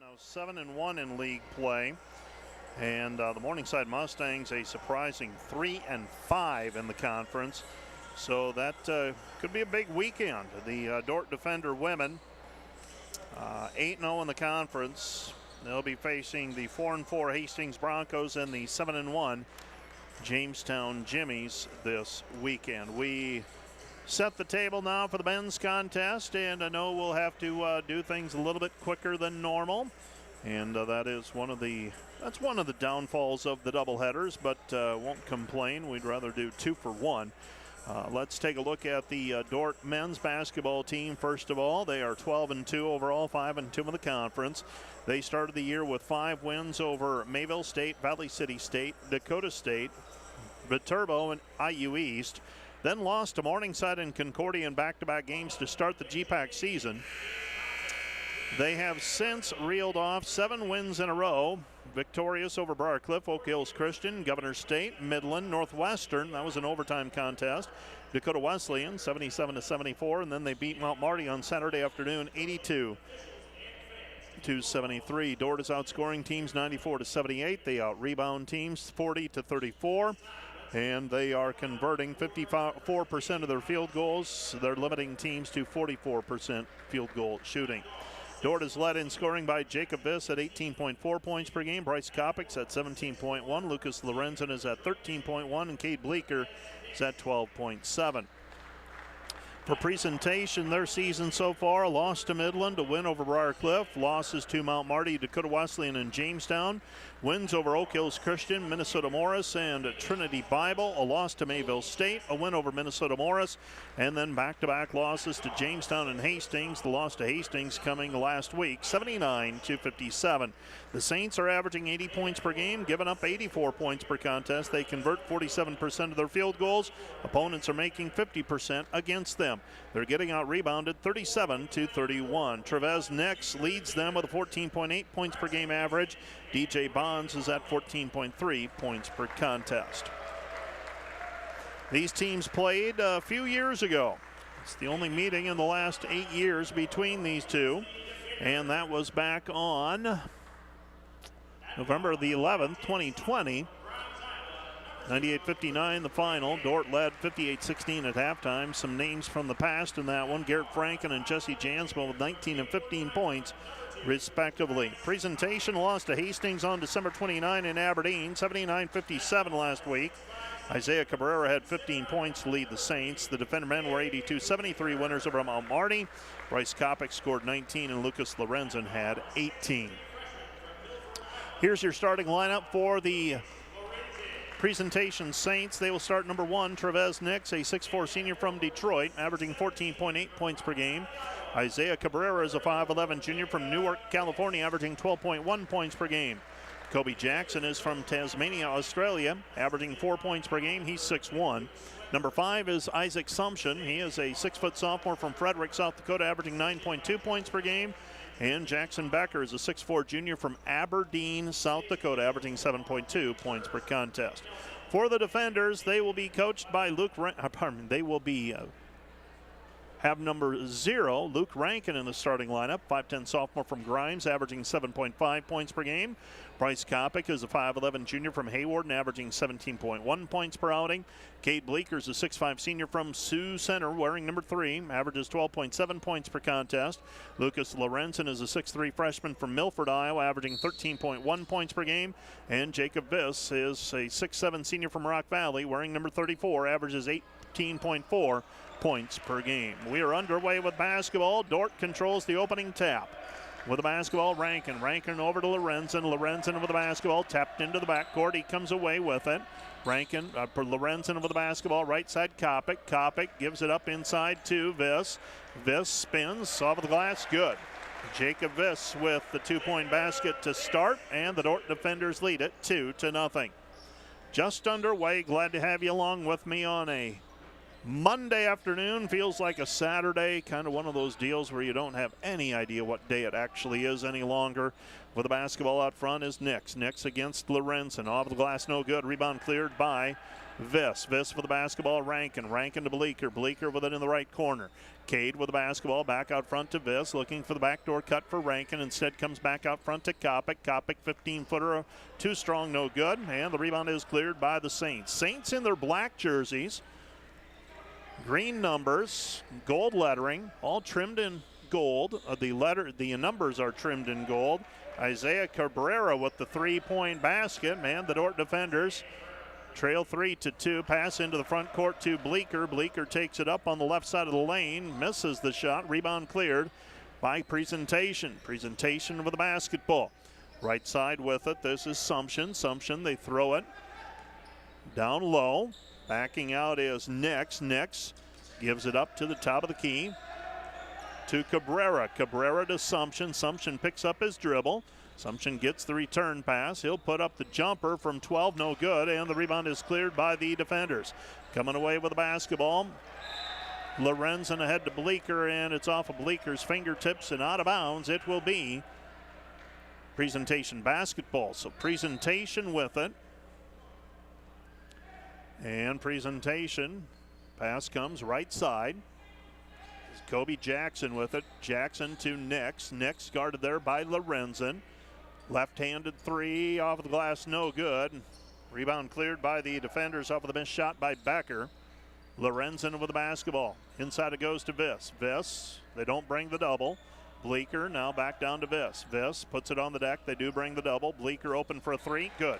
now 7-1 in league play. And the Morningside Mustangs a surprising 3-5 in the conference. So that could be a big weekend. The Dordt Defender women 8-0 in the conference. They'll be facing the 4-4 Hastings Broncos and the 7-1 Jamestown Jimmies this weekend. We set the table now for the men's contest, and I know we'll have to do things a little bit quicker than normal. And that's one of the downfalls of the doubleheaders, but won't complain. We'd rather do 2 for 1. Let's take a look at the Dordt men's basketball team. First of all, they are 12-2 overall, 5-2 in the conference. They started the year with 5 wins over Mayville State, Valley City State, Dakota State, Viterbo, and IU East. Then lost to Morningside and Concordia in back-to-back games to start the GPAC season. They have since reeled off 7 wins in a row, victorious over Briarcliff, Oak Hills Christian, Governor State, Midland, Northwestern. That was an overtime contest. Dakota Wesleyan 77-74, and then they beat Mount Marty on Saturday afternoon 82-73. Dordt is outscoring teams 94-78. They out-rebound teams 40-34. And they are converting 54% of their field goals. They're limiting teams to 44% field goal shooting. Dordt is led in scoring by Jacob Viss at 18.4 points per game. Bryce Kopic's at 17.1. Lucas Lorenzen is at 13.1. And Cade Bleeker is at 12.7. For presentation, their season so far: a loss to Midland, a win over Briarcliff, losses to Mount Marty, Dakota Wesleyan, and Jamestown, wins over Oak Hills Christian, Minnesota Morris, and Trinity Bible, a loss to Mayville State, a win over Minnesota Morris, and then back-to-back losses to Jamestown and Hastings. The loss to Hastings coming last week, 79-57. The Saints are averaging 80 points per game, giving up 84 points per contest. They convert 47% of their field goals. Opponents are making 50% against them. They're getting out-rebounded 37-31. Trevez Nix leads them with a 14.8 points per game average. DJ Bonds is at 14.3 points per contest. These teams played a few years ago. It's the only meeting in the last 8 years between these two, and that was back on November the 11th, 2020. 98-59 the final. Dordt led 58-16 at halftime. Some names from the past in that one: Garrett Franken and Jesse Jansma with 19 and 15 points respectively. Presentation lost to Hastings on December 29 in Aberdeen, 79-57 last week. Isaiah Cabrera had 15 points to lead the Saints. The Defender men were 82-73 winners over Mount Marty. Bryce Kopic scored 19 and Lucas Lorenzen had 18. Here's your starting lineup for the presentation Saints. They will start number 1, Trevez Nix, a 6'4 senior from Detroit, averaging 14.8 points per game. Isaiah Cabrera is a 5'11 junior from Newark, California, averaging 12.1 points per game. Kobe Jackson is from Tasmania, Australia, averaging 4 points per game. He's 6'1. Number 5 is Isaac Sumption. He is a 6-foot sophomore from Frederick, South Dakota, averaging 9.2 points per game. And Jackson Becker is a 6'4 junior from Aberdeen, South Dakota, averaging 7.2 points per contest. For the Defenders, they will be coached by have number 0, Luke Rankin, in the starting lineup. 5'10 sophomore from Grimes, averaging 7.5 points per game. Bryce Kopic is a 5'11 junior from Hayward and averaging 17.1 points per outing. Cade Bleeker is a 6'5 senior from Sioux Center, wearing number 3, averages 12.7 points per contest. Lucas Lorenzen is a 6'3 freshman from Milford, Iowa, averaging 13.1 points per game. And Jacob Viss is a 6'7 senior from Rock Valley, wearing number 34, averages 18.4 points per game. We are underway with basketball. Dordt controls the opening tap. With the basketball, Rankin over to Lorenzen. Lorenzen with the basketball, tapped into the backcourt. He comes away with it. Lorenzen with the basketball, right side Kopic. Kopic gives it up inside to Viss. Viss spins, off of the glass, good. Jacob Viss with the 2-point basket to start, and the Dordt Defenders lead it 2-0. Just underway. Glad to have you along with me on a Monday afternoon feels like a Saturday, kind of one of those deals where you don't have any idea what day it actually is any longer. With the basketball out front is Nix. Nix against Lorenzen. Off the glass, no good. Rebound cleared by Viss. Viss for the basketball, Rankin. Rankin to Bleeker. Bleeker with it in the right corner. Cade with the basketball, back out front to Viss, looking for the backdoor cut for Rankin. Instead comes back out front to Kopic. Kopic, 15-footer, too strong, no good. And the rebound is cleared by the Saints. Saints in their black jerseys. Green numbers, gold lettering, all trimmed in gold. The numbers are trimmed in gold. Isaiah Cabrera with the three-point basket. Man, the Dordt defenders trail 3-2. Pass into the front court to Bleeker. Bleeker takes it up on the left side of the lane, misses the shot. Rebound cleared by Presentation. Presentation with the basketball. Right side with it. This is Sumption. Sumption, they throw it down low. Backing out is Nix. Nix gives it up to the top of the key to Cabrera. Cabrera to Sumption. Sumption picks up his dribble. Sumption gets the return pass. He'll put up the jumper from 12, no good, and the rebound is cleared by the defenders. Coming away with the basketball, Lorenzen ahead to Bleeker, and it's off of Bleeker's fingertips and out of bounds. It will be Presentation basketball. So Presentation with it. And Presentation, pass comes right side. Kobe Jackson with it. Jackson to Nix. Nix guarded there by Lorenzen. Left-handed three off of the glass, no good. Rebound cleared by the defenders off of the missed shot by Becker. Lorenzen with the basketball. Inside it goes to Viss. Viss, they don't bring the double. Bleeker now back down to Viss. Viss puts it on the deck. They do bring the double. Bleeker open for a three. Good.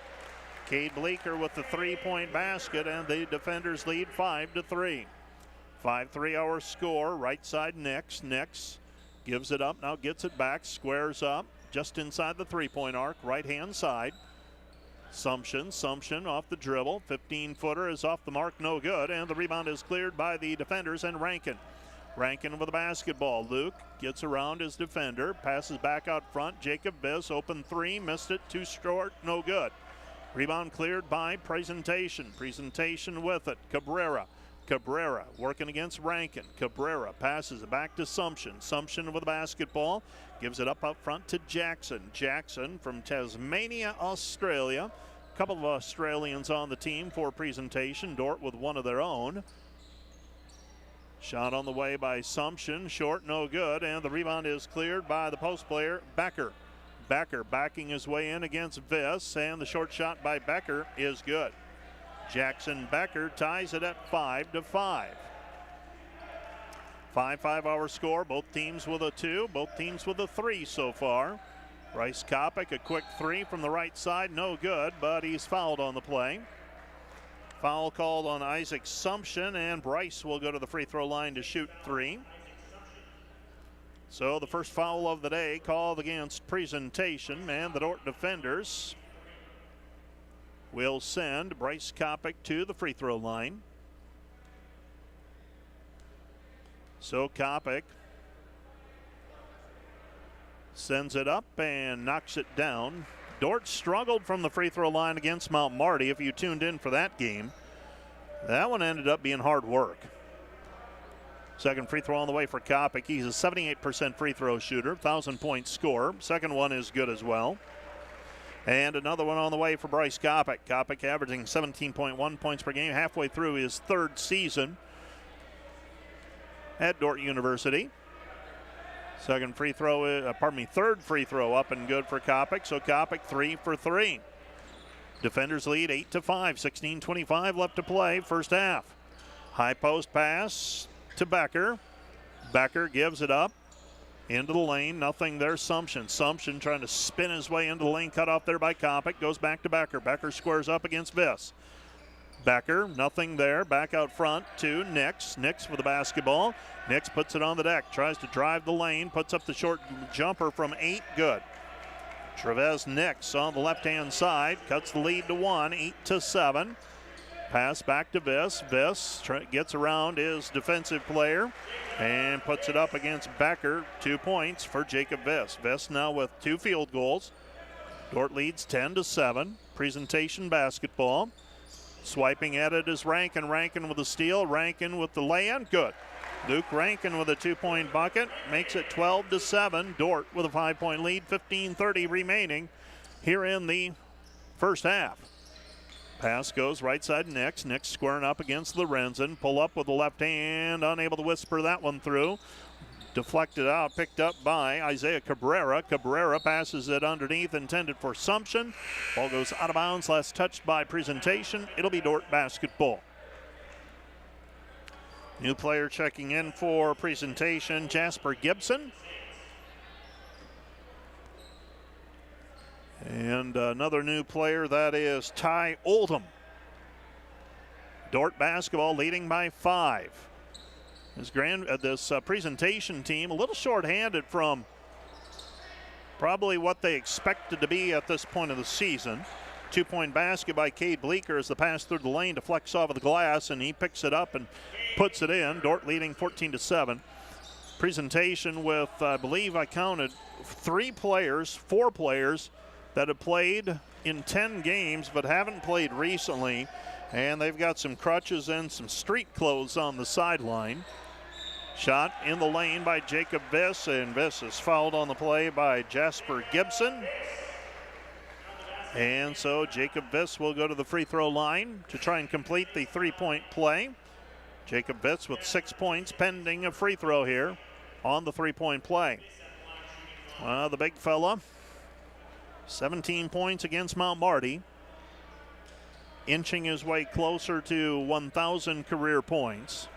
Cade Bleeker with the three-point basket, and the defenders lead 5-3. 5-3 our score. Right side Nix. Nix gives it up, now gets it back, squares up just inside the three-point arc, right-hand side. Sumption off the dribble. 15-footer is off the mark, no good, and the rebound is cleared by the defenders and Rankin. Rankin with the basketball. Luke gets around his defender, passes back out front. Jacob Viss, open three, missed it, too short, no good. Rebound cleared by Presentation. Presentation with it. Cabrera working against Rankin. Cabrera passes it back to Sumption. Sumption with the basketball. Gives it up front to Jackson. Jackson from Tasmania, Australia. A couple of Australians on the team for Presentation. Dordt with one of their own. Shot on the way by Sumption. Short, no good. And the rebound is cleared by the post player, Becker. Becker backing his way in against Viss, and the short shot by Becker is good. Jackson Becker ties it at 5-5. 5-5 our score. Both teams with a 2, both teams with a 3 so far. Bryce Kopic, a quick three from the right side, no good, but he's fouled on the play. Foul called on Isaac Sumption, and Bryce will go to the free throw line to shoot three. So the first foul of the day called against Presentation, and the Dordt defenders will send Bryce Kopic to the free throw line. So Kopic sends it up and knocks it down. Dordt struggled from the free throw line against Mount Marty. If you tuned in for that game, that one ended up being hard work. Second free throw on the way for Kopic. He's a 78% free throw shooter, 1,000-point scorer. Second one is good as well. And another one on the way for Bryce Kopic. Kopic averaging 17.1 points per game, halfway through his third season at Dordt University. Third free throw up and good for Kopic. So Kopic 3 for 3. Defenders lead 8-5, 16:25 left to play, first half. High post pass to Becker. Becker gives it up into the lane. Nothing there. Sumption trying to spin his way into the lane. Cut off there by Kopic. Goes back to Becker. Becker squares up against Viss. Becker, nothing there. Back out front to Nix. Nix with the basketball. Nix puts it on the deck. Tries to drive the lane. Puts up the short jumper from 8. Good. Travis Nix on the left-hand side. Cuts the lead to 1. 8-7. Pass back to Viss. Viss gets around his defensive player and puts it up against Becker. 2 points for Jacob Viss. Viss now with 2 field goals. Dordt leads 10-7. Presentation basketball. Swiping at it is Rankin. Rankin with the steal. Rankin with the lay-in. Good. Luke Rankin with a 2-point bucket. Makes it 12-7. Dordt with a 5-point lead. 15:30 remaining here in the first half. Pass goes right side Nix. Nix squaring up against Lorenzen. Pull up with the left hand. Unable to whisper that one through. Deflected out, picked up by Isaiah Cabrera. Cabrera passes it underneath, intended for Sumption. Ball goes out of bounds, last touched by Presentation. It'll be Dordt basketball. New player checking in for Presentation, Jasper Gibson. And another new player, that is Ty Oldham. Dordt basketball leading by 5. This Presentation team a little short-handed from probably what they expected to be at this point of the season. 2-point basket by Cade Bleeker as the pass through the lane deflects off of the glass, and he picks it up and puts it in. Dordt leading 14-7. Presentation with, I believe I counted 4 players that have played in 10 games but haven't played recently, and they've got some crutches and some street clothes on the sideline. Shot in the lane by Jacob Viss, and Viss is fouled on the play by Jasper Gibson. And so Jacob Viss will go to the free throw line to try and complete the 3-point play. Jacob Viss with 6 points pending a free throw here on the 3-point play. The big fella, 17 points against Mount Marty, inching his way closer to 1,000 career points.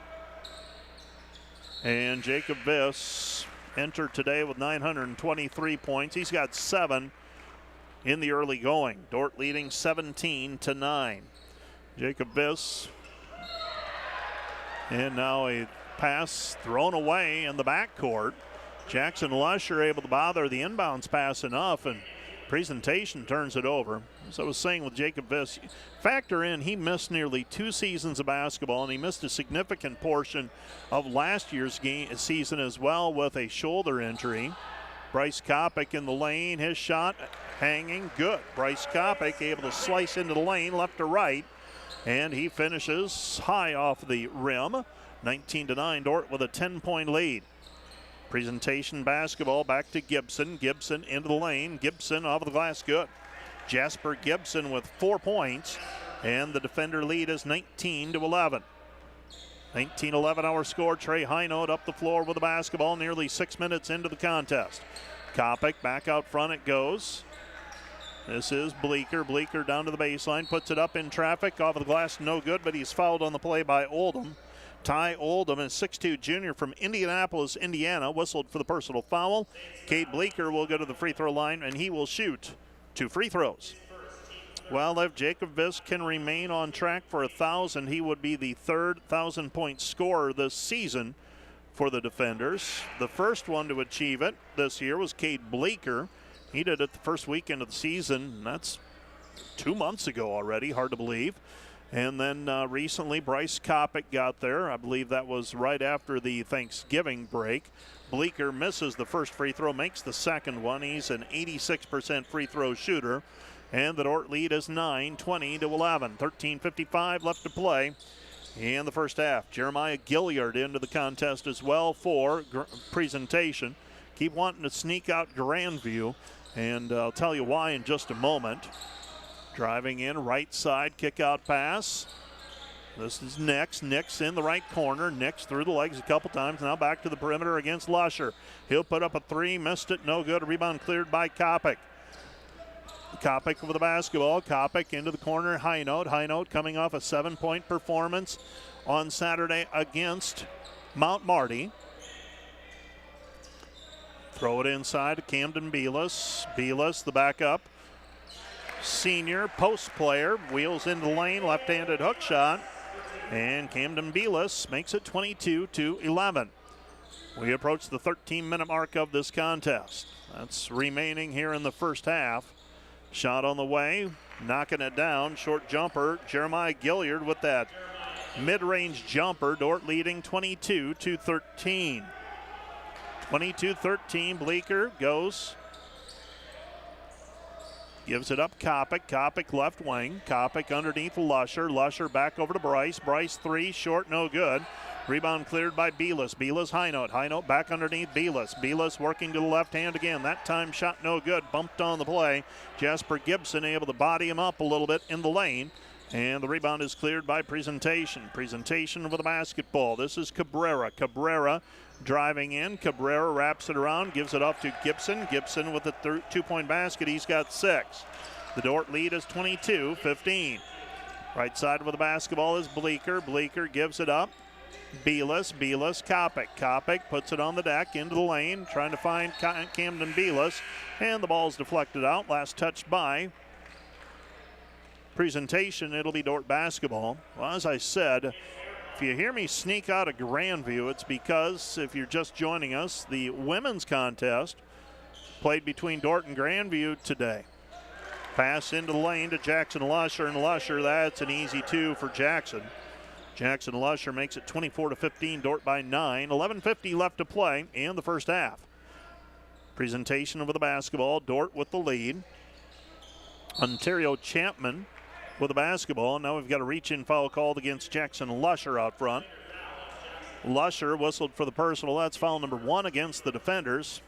And Jacob Viss entered today with 923 points. He's got 7 in the early going. Dordt leading 17-9. Jacob Viss. And now a pass thrown away in the backcourt. Jackson Lusher able to bother the inbounds pass enough, and Presentation turns it over. As I was saying with Jacob Viss, factor in he missed nearly 2 seasons of basketball, and he missed a significant portion of last year's season as well with a shoulder injury. Bryce Kopic in the lane, his shot hanging good. Bryce Kopic able to slice into the lane left to right, and he finishes high off the rim. 19-9, Dordt with a 10-point lead. Presentation basketball back to Gibson. Gibson into the lane. Gibson off of the glass, good. Jasper Gibson with 4 points, and the defender lead is 19-11. 19-11 our score. Trey Highnote up the floor with the basketball nearly 6 minutes into the contest. Kopic back out front it goes. This is Bleeker. Bleeker down to the baseline, puts it up in traffic, off of the glass, no good, but he's fouled on the play by Oldham. Ty Oldham, a 6'2 junior from Indianapolis, Indiana, whistled for the personal foul. Cade Bleeker will go to the free throw line, and he will shoot 2 free throws. Well, if Jacob Viss can remain on track for 1,000, he would be the 3rd 1,000-point scorer this season for the defenders. The first one to achieve it this year was Cade Bleeker. He did it the first weekend of the season, and that's 2 months ago already, hard to believe. And then recently Bryce Kopic got there. I believe that was right after the Thanksgiving break. Bleeker misses the first free throw, makes the second one. He's an 86% free throw shooter. And the Dordt lead is 9, 20-11. 13:55 left to play in the first half. Jeremiah Gilliard into the contest as well for Presentation. Keep wanting to sneak out Grandview, and I'll tell you why in just a moment. Driving in, right side, kick out pass. This is Nix. Nix in the right corner. Nix through the legs a couple times. Now back to the perimeter against Lusher. He'll put up a 3, missed it, no good. A rebound cleared by Kopic. Kopic with the basketball. Kopic into the corner. Highnote. Highnote coming off a 7-point performance on Saturday against Mount Marty. Throw it inside to Camden Belis. Belis, the backup. Senior post player, wheels into the lane, left-handed hook shot, and Camden Belis makes it 22-11. We approach the 13-minute mark of this contest. That's remaining here in the first half. Shot on the way, knocking it down, short jumper. Jeremiah Gilliard with that mid-range jumper. Dordt leading 22-13. 22-13, Bleeker goes Gives it up, Kopic. Kopic left wing. Kopic underneath Lusher. Lusher back over to Bryce. Bryce three, short, no good. Rebound cleared by Belis. Belis high note. High note back underneath Belis. Belis working to the left hand again. That time shot no good. Bumped on the play. Jasper Gibson able to body him up a little bit in the lane. And the rebound is cleared by Presentation. Presentation with the basketball. This is Cabrera. Cabrera driving in. Cabrera wraps it around, gives it off to Gibson. Gibson with the two-point basket. He's got 6. The Dordt lead is 22-15. Right side with the basketball is Bleeker. Bleeker gives it up. Belis. Belis. Kopic. Kopic puts it on the deck into the lane, trying to find Camden Belis. And the ball's deflected out. Last touched by Presentation. It'll be Dordt basketball. Well, as I said, if you hear me sneak out of Grandview, it's because if you're just joining us, the women's contest played between Dordt and Grandview today. Pass into the lane to Jackson Lusher, and Lusher, that's an easy 2 for Jackson. Jackson Lusher makes it 24-15, Dordt by 9. 11:50 left to play in the first half. Presentation over the basketball, Dordt with the lead. Ontario Chapman with the basketball. Now we've got a reach-in foul called against Jackson Lusher out front. Lusher whistled for the personal. That's foul number 1 against the defenders.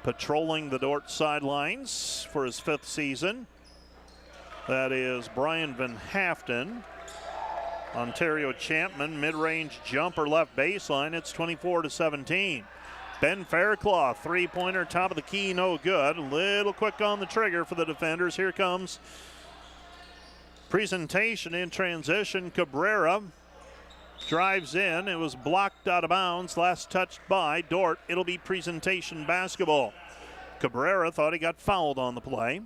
Patrolling the Dordt sidelines for his 5th season. That is Brian Van Haften. Ontario Chapman, mid-range jumper left baseline. It's 24-17. Ben Fairclough, three-pointer, top of the key, no good. A little quick on the trigger for the defenders. Here comes Presentation in transition. Cabrera drives in. It was blocked out of bounds. Last touched by Dordt. It'll be Presentation basketball. Cabrera thought he got fouled on the play.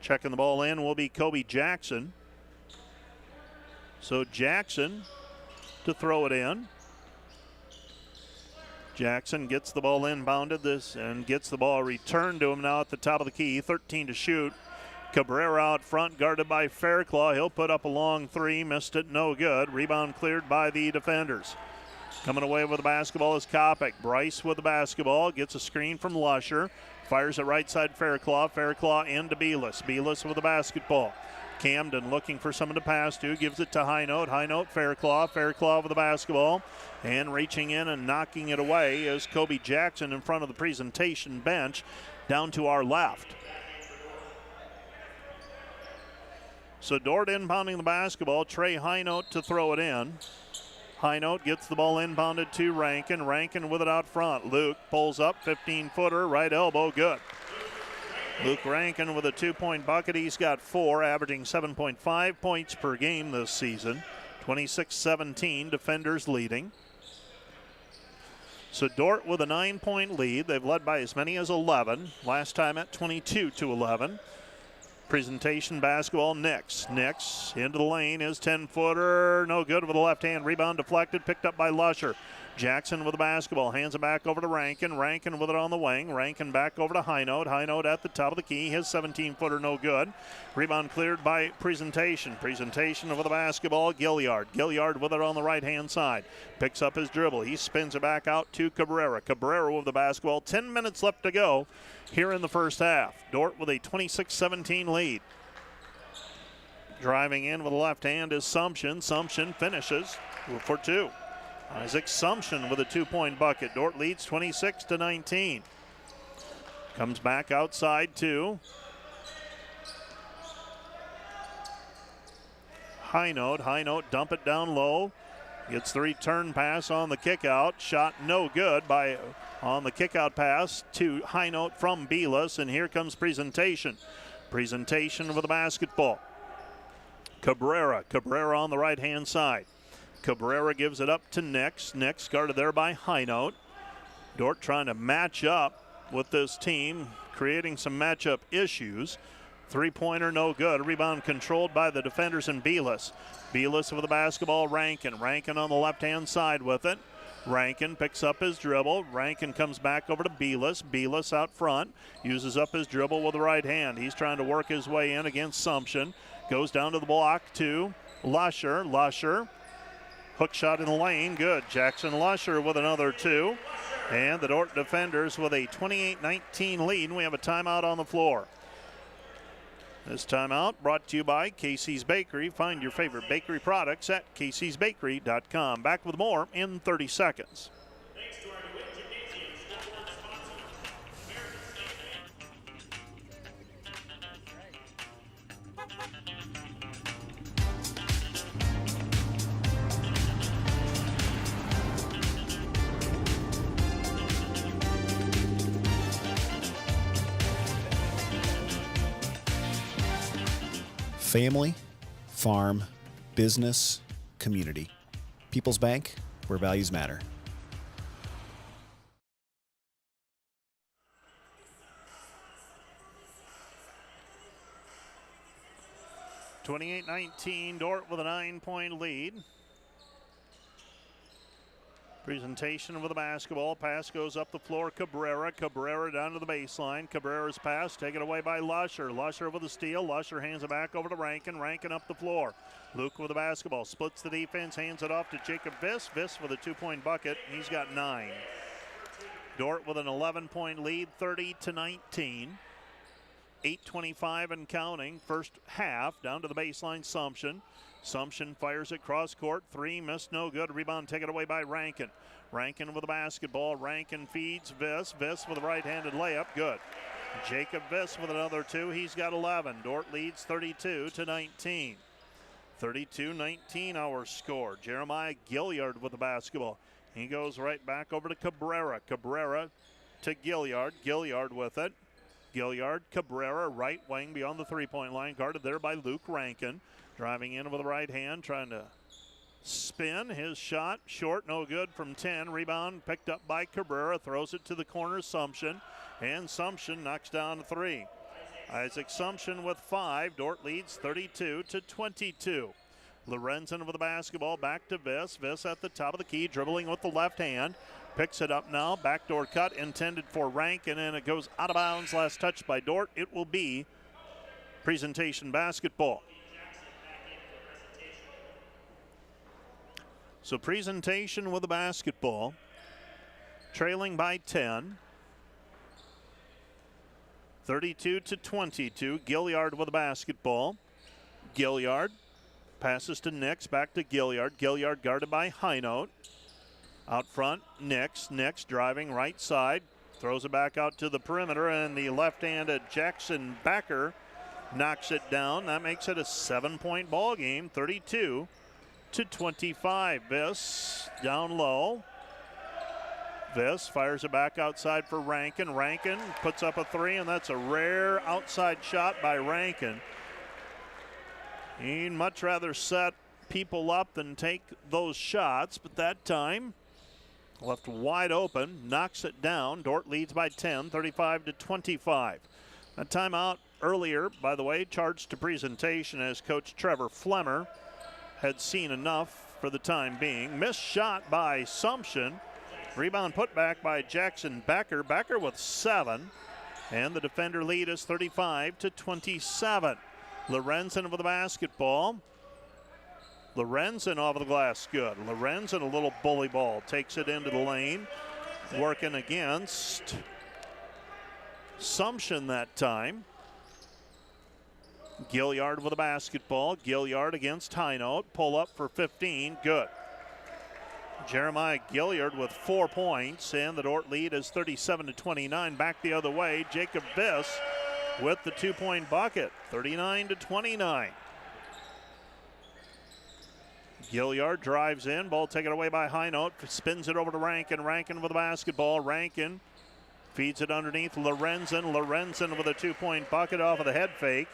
Checking the ball in will be Kobe Jackson. So Jackson to throw it in. Jackson gets the ball inbounded and gets the ball returned to him now at the top of the key. 13 to shoot. Cabrera out front, guarded by Fairclough. He'll put up a long 3, missed it, no good. Rebound cleared by the defenders. Coming away with the basketball is Kopic. Bryce with the basketball, gets a screen from Lusher. Fires it right side Fairclough. Fairclough into Belis. Belis with the basketball. Camden looking for someone to pass to, gives it to High Note. High Note, Fairclough. Fairclough with the basketball. And reaching in and knocking it away is Kobe Jackson in front of the Presentation bench down to our left. So Dordt inbounding the basketball. Trey High Note to throw it in. High Note gets the ball inbounded to Rankin. Rankin with it out front. Luke pulls up, 15-footer, right elbow, good. Luke Rankin with a 2-point bucket. He's got 4, averaging 7.5 points per game this season. 26-17, defenders leading. So Dordt with a 9-point lead. They've led by as many as 11. Last time at 22-11. Presentation basketball, Nix. Nix into the lane, his 10-footer, no good with the left hand. Rebound deflected, picked up by Lusher. Jackson with the basketball, hands it back over to Rankin. Rankin with it on the wing. Rankin back over to High Note. High Note at the top of the key. His 17-footer no good. Rebound cleared by Presentation. Presentation over the basketball, Gilliard. Gilliard with it on the right-hand side. Picks up his dribble. He spins it back out to Cabrera. Cabrera with the basketball. 10 minutes left to go here in the first half. Dordt with a 26-17 lead. Driving in with the left hand is Sumption. Sumption finishes for 2. Isaac Sumption with a 2-point bucket. Dordt leads 26-19. Comes back outside to High Note. High Note dump it down low. Gets the return pass on the kick out. Shot no good on the kick out pass to High Note from Belis. And here comes Presentation. Presentation with the basketball. Cabrera on the right hand side. Cabrera gives it up to Nix. Nix guarded there by High Note. Dordt trying to match up with this team, creating some matchup issues. 3-pointer no good. Rebound controlled by the defenders in Belis. Belis with the basketball, Rankin. Rankin on the left-hand side with it. Rankin picks up his dribble. Rankin comes back over to Belis. Belis out front. Uses up his dribble with the right hand. He's trying to work his way in against Sumption. Goes down to the block to Lusher. Lusher. Hook shot in the lane, good. Jackson Lusher with another 2. And the Dordt defenders with a 28-19 lead. And we have a timeout on the floor. This timeout brought to you by Casey's Bakery. Find your favorite bakery products at caseysbakery.com. Back with more in 30 seconds. Family, farm, business, community. People's Bank, where values matter. (28-19) Dordt with a 9-point lead. Presentation with the basketball. Pass goes up the floor. Cabrera down to the baseline. Cabrera's pass taken away by Lusher. Lusher with a steal. Lusher hands it back over to Rankin. Rankin up the floor. Luke with the basketball. Splits the defense. Hands it off to Jacob Viss. Viss with a 2-point bucket. He's got 9. Dordt with an 11-point lead, 30-19. 8:25 and counting. First half. Down to the baseline. Sumption fires it cross court. 3 missed, no good. Rebound taken away by Rankin. Rankin with the basketball. Rankin feeds Viss. Viss with a right-handed layup. Good. Jacob Viss with another 2. He's got 11. Dordt leads 32-19. 32-19 our score. Jeremiah Gilliard with the basketball. He goes right back over to Cabrera. Cabrera to Gilliard. Gilliard with it. Gilliard, Cabrera, right wing beyond the 3-point line. Guarded there by Luke Rankin. Driving in with the right hand, trying to spin. His shot, short, no good from 10. Rebound picked up by Cabrera, throws it to the corner, Sumption. And Sumption knocks down 3. Isaac Sumption with 5. Dordt leads 32-22. Lorenzen with the basketball, back to Viss. Viss at the top of the key, dribbling with the left hand. Picks it up now, backdoor cut intended for Rankin, and it goes out of bounds. Last touch by Dordt. It will be presentation basketball. So presentation with the basketball, trailing by 10, 32-22. Gilliard with the basketball. Gilliard passes to Nix, back to Gilliard. Gilliard guarded by Highnote. Out front, Nix. Nix driving right side, throws it back out to the perimeter, and the left-handed Jackson Backer knocks it down. That makes it a 7-point ball game, 32-25. Viss down low. Viss fires it back outside for Rankin. Rankin puts up a 3, and that's a rare outside shot by Rankin. He'd much rather set people up than take those shots, but that time left wide open, knocks it down. Dordt leads by 10, 35-25. A timeout earlier, by the way, charged to presentation as Coach Trevor Flemmer had seen enough for the time being. Missed shot by Sumption. Rebound put back by Jackson Becker. Becker with 7. And the defender lead is 35-27. Lorenzen with the basketball. Lorenzen off of the glass, good. Lorenzen, a little bully ball, takes it into the lane. Working against Sumption that time. Gilliard with the basketball. Gilliard against Highnote. Pull up for 15. Good. Jeremiah Gilliard with 4 points, and the Dordt lead is 37-29. Back the other way. Jacob Viss with the 2-point bucket. 39-29. Gilliard drives in. Ball taken away by Highnote. Spins it over to Rankin. Rankin with the basketball. Rankin feeds it underneath Lorenzen. Lorenzen with a 2-point bucket off of the head fake.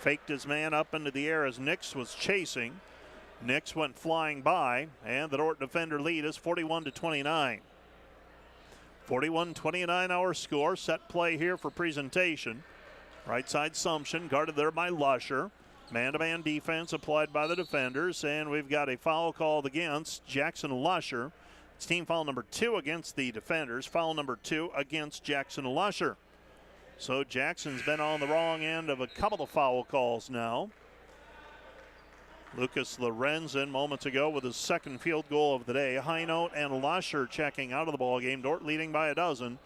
Faked his man up into the air as Nix was chasing. Nix went flying by, and the Dordt defender lead is 41-29. 41-29 our score. Set play here for presentation. Right side Sumption, guarded there by Lusher. Man-to-man defense applied by the defenders, and we've got a foul called against Jackson Lusher. It's team foul number 2 against the defenders. Foul number 2 against Jackson Lusher. So Jackson's been on the wrong end of a couple of foul calls now. Lucas Lorenzen moments ago with his second field goal of the day. Highnote and Lusher checking out of the ball game. Dordt leading by a dozen,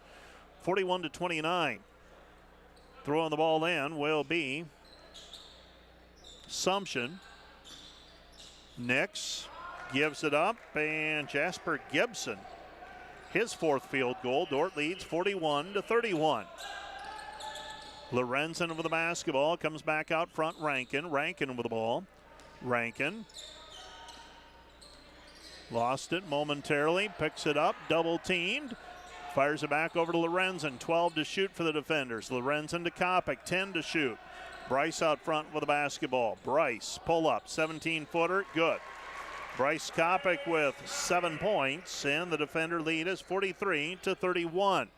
41-29. Throwing the ball in will be Sumption. Nix gives it up, and Jasper Gibson, his fourth field goal. Dordt leads 41-31. Lorenzen with the basketball, comes back out front. Rankin with the ball. Rankin lost it momentarily, picks it up, double teamed, fires it back over to Lorenzen. 12 to shoot for the defenders. Lorenzen to Kopic, 10 to shoot. Bryce out front with the basketball. Bryce, pull up, 17-footer, good. Bryce Kopic with 7 points, and the defender lead is 43-31.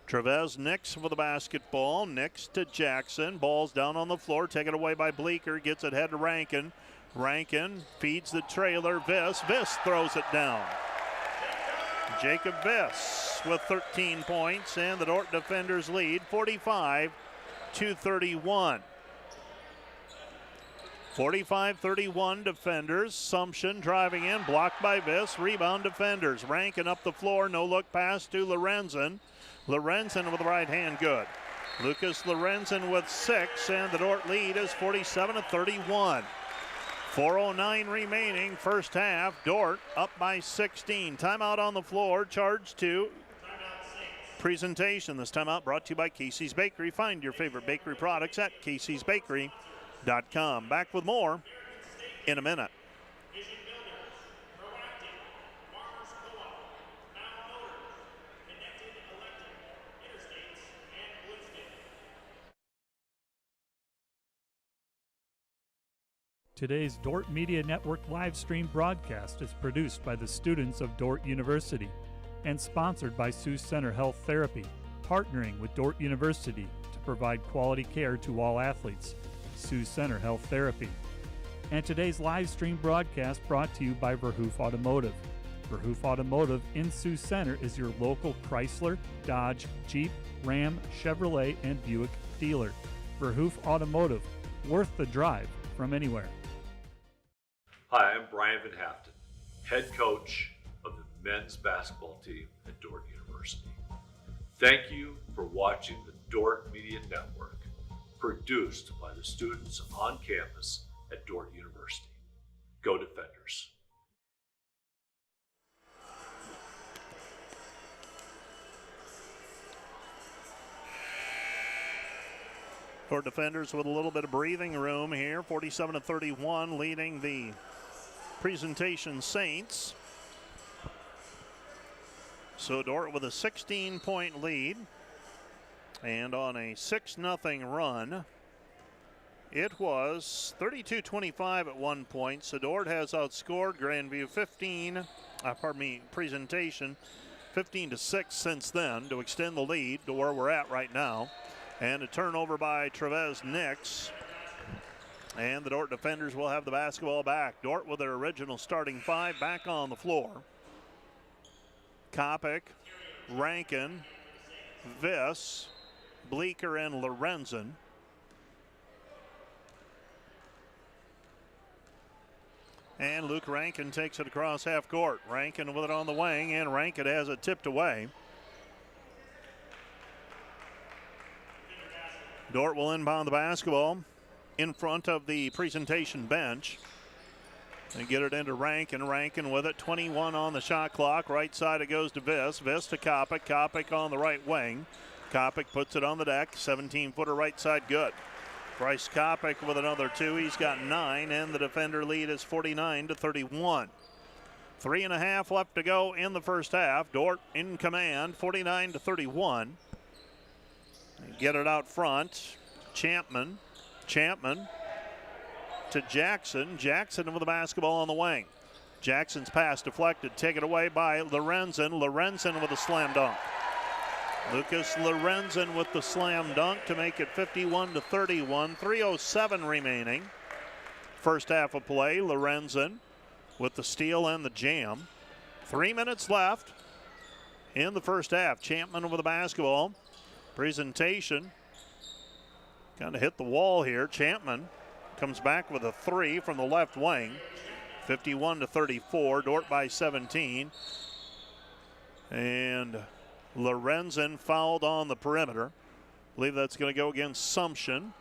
Trevez Nix with the basketball. Nix to Jackson. Ball's down on the floor, taken away by Bleeker. Gets it head to Rankin. Rankin feeds the trailer. Viss throws it down. Jacob Viss with 13 points, and the Dordt defenders lead 45-31. 45-31 defenders. Sumption driving in, blocked by Viss. Rebound defenders. Rankin up the floor, no look pass to Lorenzen. Lorenzen with the right hand, good. Lucas Lorenzen with 6, and the Dordt lead is 47-31. 4:09 remaining, first half. Dordt up by 16. Timeout on the floor, charge to presentation. This timeout brought to you by Casey's Bakery. Find your favorite bakery products at caseysbakery.com. Back with more in a minute. Today's Dordt Media Network live stream broadcast is produced by the students of Dordt University and sponsored by Sioux Center Health Therapy, partnering with Dordt University to provide quality care to all athletes. Sioux Center Health Therapy. And today's live stream broadcast brought to you by Verhoof Automotive. Verhoof Automotive in Sioux Center is your local Chrysler, Dodge, Jeep, Ram, Chevrolet, and Buick dealer. Verhoof Automotive, worth the drive from anywhere. Hi, I'm Brian Van Haften, head coach of the men's basketball team at Dordt University. Thank you for watching the Dordt Media Network, produced by the students on campus at Dordt University. Go Defenders. Dordt defenders with a little bit of breathing room here. 47-31, leading the presentation Saints. So Dordt with a 16-point lead and on a 6-0 run. It was 32-25 at one point. So Dordt has outscored Grandview presentation 15-6 since then to extend the lead to where we're at right now. And a turnover by Trevez Nix. And the Dordt defenders will have the basketball back. Dordt with their original starting 5 back on the floor. Kopic, Rankin, Viss, Bleeker, and Lorenzen. And Luke Rankin takes it across half court. Rankin with it on the wing, and Rankin has it tipped away. Dordt will inbound the basketball in front of the presentation bench. And get it into Rankin. Rankin with it, 21 on the shot clock. Right side it goes to Viss. Viss to Kopic. Kopic on the right wing. Kopic puts it on the deck. 17-footer right side, good. Bryce Kopic with another 2. He's got 9, and the defender lead is 49-31. 3.5 left to go in the first half. Dordt in command, 49-31. Get it out front. Champman to Jackson. Jackson with the basketball on the wing. Jackson's pass deflected, taken away by Lorenzen. Lorenzen with a slam dunk. Lucas Lorenzen with the slam dunk to make it 51-31. 3:07 remaining. First half of play. Lorenzen with the steal and the jam. 3 minutes left in the first half. Champman with the basketball. Presentation kind of hit the wall here. Champman comes back with a three from the left wing. 51-34, Dordt by 17. And Lorenzen fouled on the perimeter. I believe that's going to go against Sumption.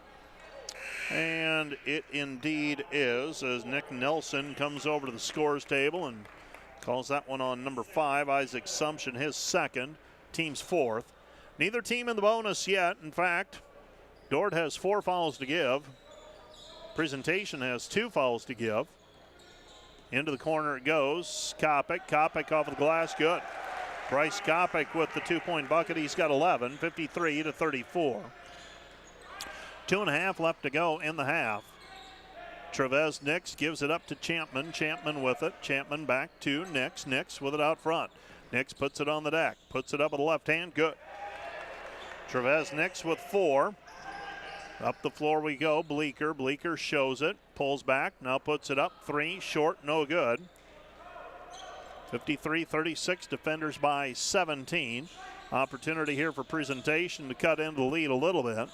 And it indeed is, as Nick Nelson comes over to the scores table and calls that one on number 5, Isaac Sumption, his second, team's fourth. Neither team in the bonus yet. In fact, Dordt has 4 fouls to give. Presentation has 2 fouls to give. Into the corner it goes. Kopic off of the glass, good. Bryce Kopic with the 2-point bucket. He's got 11, 53-34. 2.5 left to go in the half. Trevez Nix gives it up to Champman. Champman with it. Champman back to Nix. Nix with it out front. Nix puts it on the deck. Puts it up with the left hand. Good. Trevez Nix with 4. Up the floor we go. Bleeker. Bleeker shows it. Pulls back. Now puts it up. 3. Short. No good. 53-36. Defenders by 17. Opportunity here for Presentation to cut into the lead a little bit.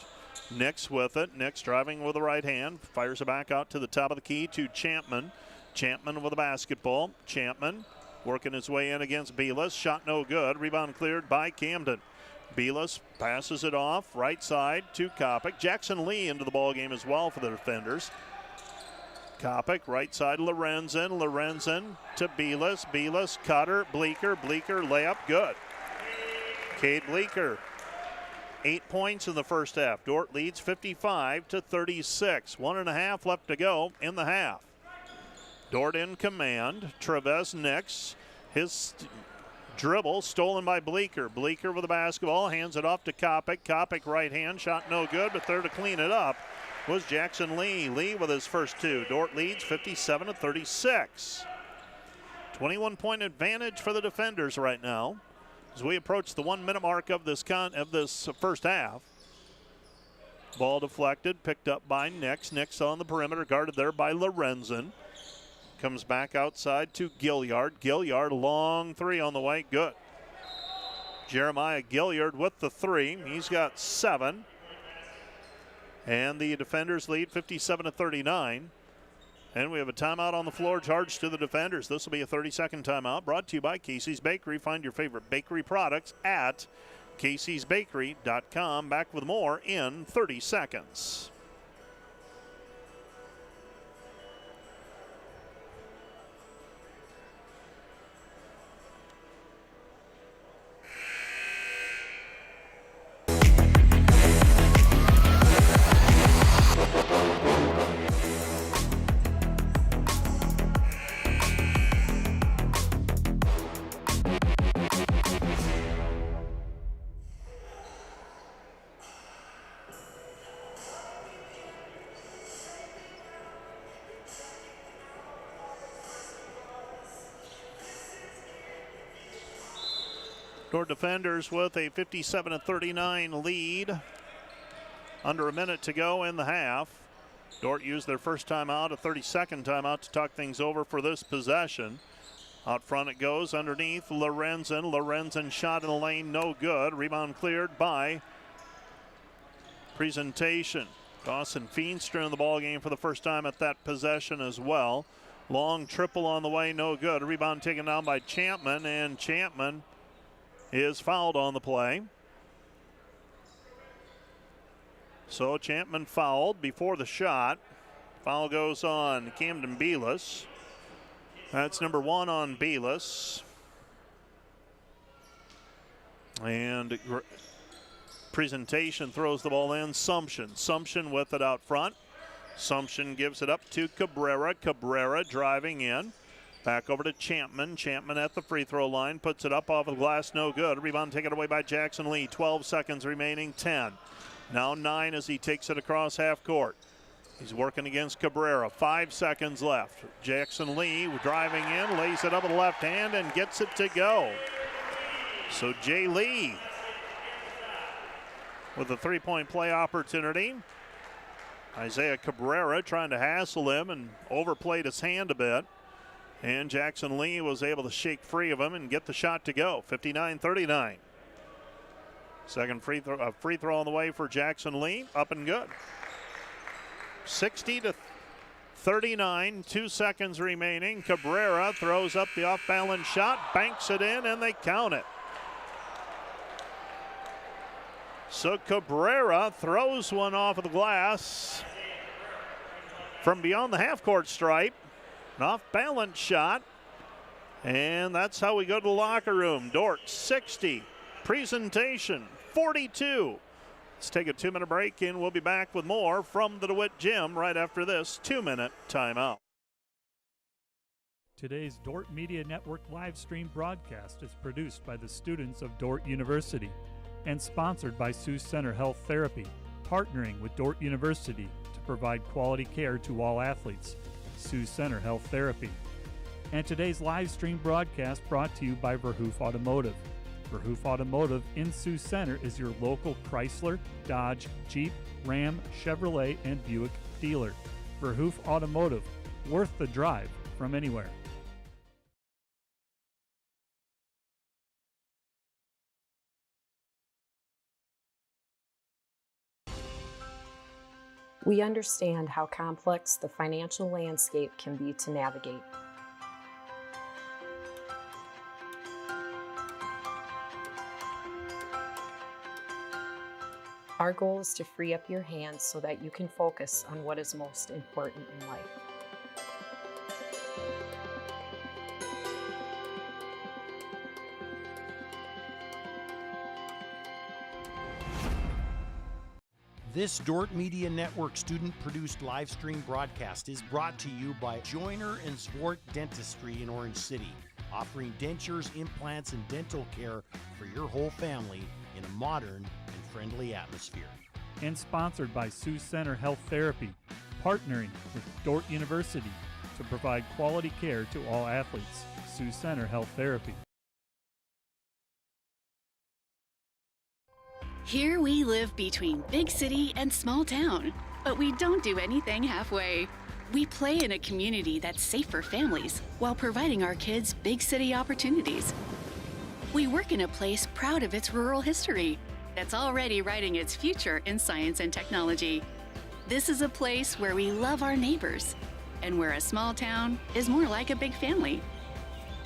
Nix with it. Nix driving with the right hand. Fires it back out to the top of the key to Champman. Champman with the basketball. Champman working his way in against Belis. Shot no good. Rebound cleared by Camden. Belis passes it off. Right side to Kopic. Jackson Lee into the ball game as well for the defenders. Kopic, right side Lorenzen. Lorenzen to Belis. Belis, Cutter, Bleeker. Bleeker, layup, good. Cade Bleeker. 8 points in the first half. Dordt leads 55-36. 1.5 left to go in the half. Dordt in command. Trevez Nix. His dribble stolen by Bleeker. Bleeker with the basketball. Hands it off to Kopic. Kopic right hand. Shot no good, but there to clean it up was Jackson Lee. Lee with his first 2. Dordt leads 57-36. 21-point advantage for the defenders right now. As we approach the 1-minute mark of this first half. Ball deflected, picked up by Nix. Nix on the perimeter, guarded there by Lorenzen. Comes back outside to Gilliard. Gilliard, long 3 on the way, good. Jeremiah Gilliard with the 3. He's got 7. And the defenders lead 57-39. And we have a timeout on the floor charged to the defenders. This will be a 30-second timeout brought to you by Casey's Bakery. Find your favorite bakery products at caseysbakery.com. Back with more in 30 seconds. Dordt defenders with a 57-39 lead. Under a minute to go in the half. Dordt used their first timeout, a 30-second timeout to talk things over for this possession. Out front it goes underneath Lorenzen. Lorenzen shot in the lane, no good. Rebound cleared by Presentation. Dawson Feenstra in the ball game for the first time at that possession as well. Long triple on the way, no good. Rebound taken down by Champman, and Champman is fouled on the play. So Champman fouled before the shot. Foul goes on Camden Belis. That's number 1 on Belis. And Presentation throws the ball in. Sumption with it out front. Sumption gives it up to Cabrera. Cabrera driving in. Back over to Champman. Champman at the free throw line. Puts it up off the glass. No good. Rebound taken away by Jackson Lee. 12 seconds remaining. 10. Now 9 as he takes it across half court. He's working against Cabrera. 5 seconds left. Jackson Lee driving in. Lays it up with the left hand and gets it to go. So Jay Lee with a 3-point play opportunity. Isaiah Cabrera trying to hassle him and overplayed his hand a bit. And Jackson Lee was able to shake free of him and get the shot to go. 59-39. Second free throw on the way for Jackson Lee. Up and good. 60 to 39, 2 seconds remaining. Cabrera throws up the off-balance shot, banks it in, and they count it. So Cabrera throws one off of the glass from beyond the half-court stripe. An off-balance shot. And that's how we go to the locker room. Dordt 60, Presentation 42. Let's take a 2-minute break, and we'll be back with more from the DeWitt Gym right after this 2-minute timeout. Today's Dordt Media Network live stream broadcast is produced by the students of Dordt University and sponsored by Sioux Center Health Therapy, partnering with Dordt University to provide quality care to all athletes. Sioux Center Health Therapy. And today's live stream broadcast brought to you by Verhoof Automotive. Verhoof Automotive in Sioux Center is your local Chrysler, Dodge, Jeep, Ram, Chevrolet, and Buick dealer. Verhoof Automotive, worth the drive from anywhere. We understand how complex the financial landscape can be to navigate. Our goal is to free up your hands so that you can focus on what is most important in life. This Dordt Media Network student-produced live stream broadcast is brought to you by Joyner & Zwart Dentistry in Orange City, offering dentures, implants, and dental care for your whole family in a modern and friendly atmosphere. And sponsored by Sioux Center Health Therapy, partnering with Dordt University to provide quality care to all athletes. Sioux Center Health Therapy. Here we live between big city and small town, but we don't do anything halfway. We play in a community that's safe for families while providing our kids big city opportunities. We work in a place proud of its rural history that's already writing its future in science and technology. This is a place where we love our neighbors and where a small town is more like a big family.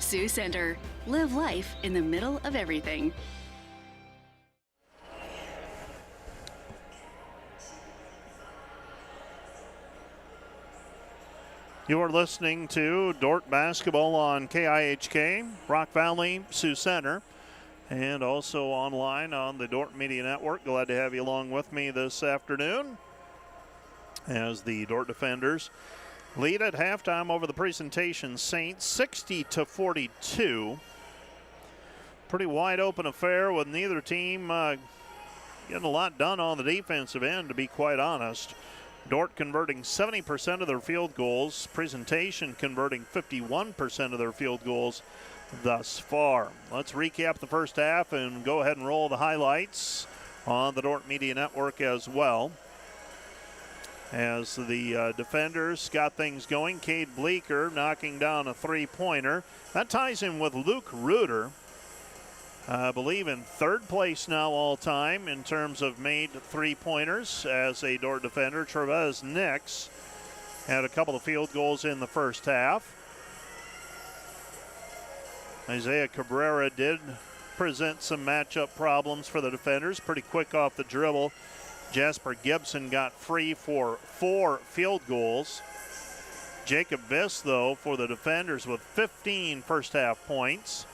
Sioux Center, live life in the middle of everything. You are listening to Dordt basketball on KIHK, Rock Valley, Sioux Center, and also online on the Dordt Media Network. Glad to have you along with me this afternoon as the Dordt defenders lead at halftime over the Presentation Saints, 60-42. Pretty wide open affair with neither team getting a lot done on the defensive end, to be quite honest. Dordt converting 70% of their field goals. Presentation converting 51% of their field goals thus far. Let's recap the first half and go ahead and roll the highlights on the Dordt Media Network as well. As the defenders got things going, Cade Bleeker knocking down a three-pointer. That ties in with Luke Reuter, I believe in third place now all time in terms of made three-pointers as a Dordt defender. Trevez Nix had a couple of field goals in the first half. Isaiah Cabrera did present some matchup problems for the defenders. Pretty quick off the dribble. Jasper Gibson got free for 4 field goals. Jacob Viss, though, for the defenders with 15 first half points.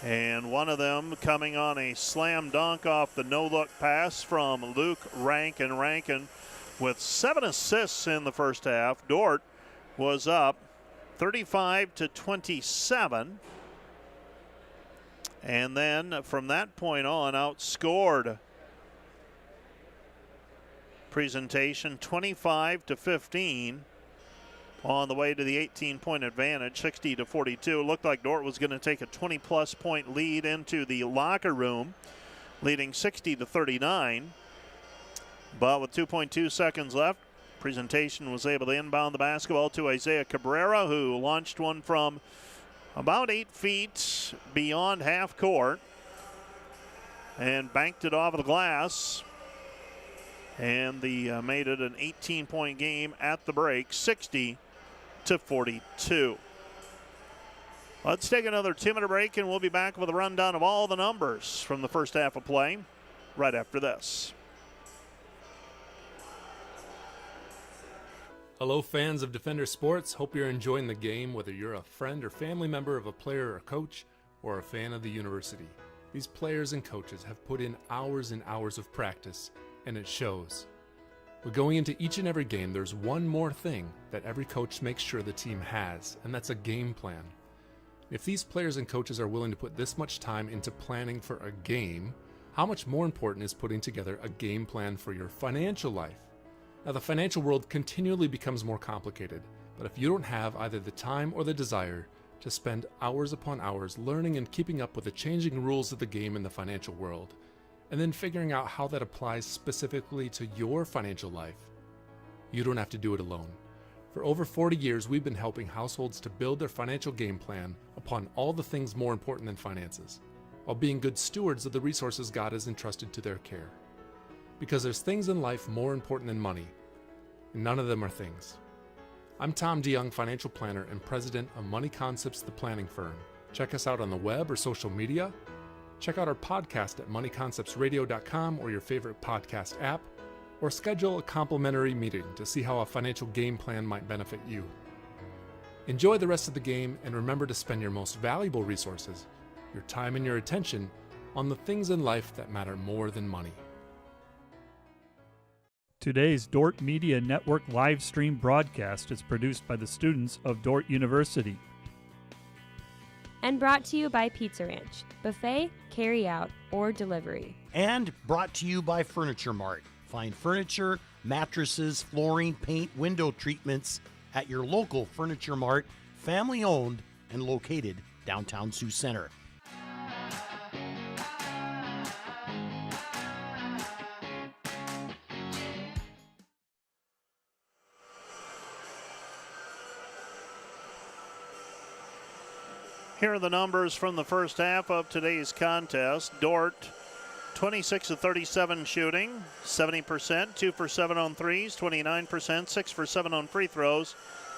And one of them coming on a slam dunk off the no-look pass from Luke Rankin. Rankin with 7 assists in the first half. Dordt was up 35-27. And then from that point on, outscored Presentation 25-15. On the way to the 18-point advantage, 60-42. Looked like Dordt was going to take a 20-plus point lead into the locker room, leading 60-39. But with 2.2 seconds left, Presentation was able to inbound the basketball to Isaiah Cabrera, who launched one from about 8 feet beyond half court and banked it off of the glass. And they made it an 18-point game at the break, 60-42. Let's take another 2-minute break, and we'll be back with a rundown of all the numbers from the first half of play right after this. Hello, fans of Defender Sports. Hope you're enjoying the game, whether you're a friend or family member of a player or coach, or a fan of the university. These players and coaches have put in hours and hours of practice, and it shows. But going into each and every game, there's one more thing that every coach makes sure the team has, and that's a game plan. If these players and coaches are willing to put this much time into planning for a game, how much more important is putting together a game plan for your financial life? Now, the financial world continually becomes more complicated, but if you don't have either the time or the desire to spend hours upon hours learning and keeping up with the changing rules of the game in the financial world, and then figuring out how that applies specifically to your financial life, you don't have to do it alone. For over 40 years, we've been helping households to build their financial game plan upon all the things more important than finances, while being good stewards of the resources God has entrusted to their care. Because there's things in life more important than money, and none of them are things. I'm Tom DeYoung, financial planner and president of Money Concepts, the planning firm. Check us out on the web or social media. Check out our podcast at moneyconceptsradio.com or your favorite podcast app, or schedule a complimentary meeting to see how a financial game plan might benefit you. Enjoy the rest of the game, and remember to spend your most valuable resources, your time and your attention, on the things in life that matter more than money. Today's Dordt Media Network live stream broadcast is produced by the students of Dordt University. And brought to you by Pizza Ranch, buffet, carry out, or delivery. And brought to you by Furniture Mart. Find furniture, mattresses, flooring, paint, window treatments at your local Furniture Mart, family owned and located downtown Sioux Center. Here are the numbers from the first half of today's contest. Dordt, 26 of 37 shooting, 70%, 2 for 7 on threes, 29%, 6 for 7 on free throws,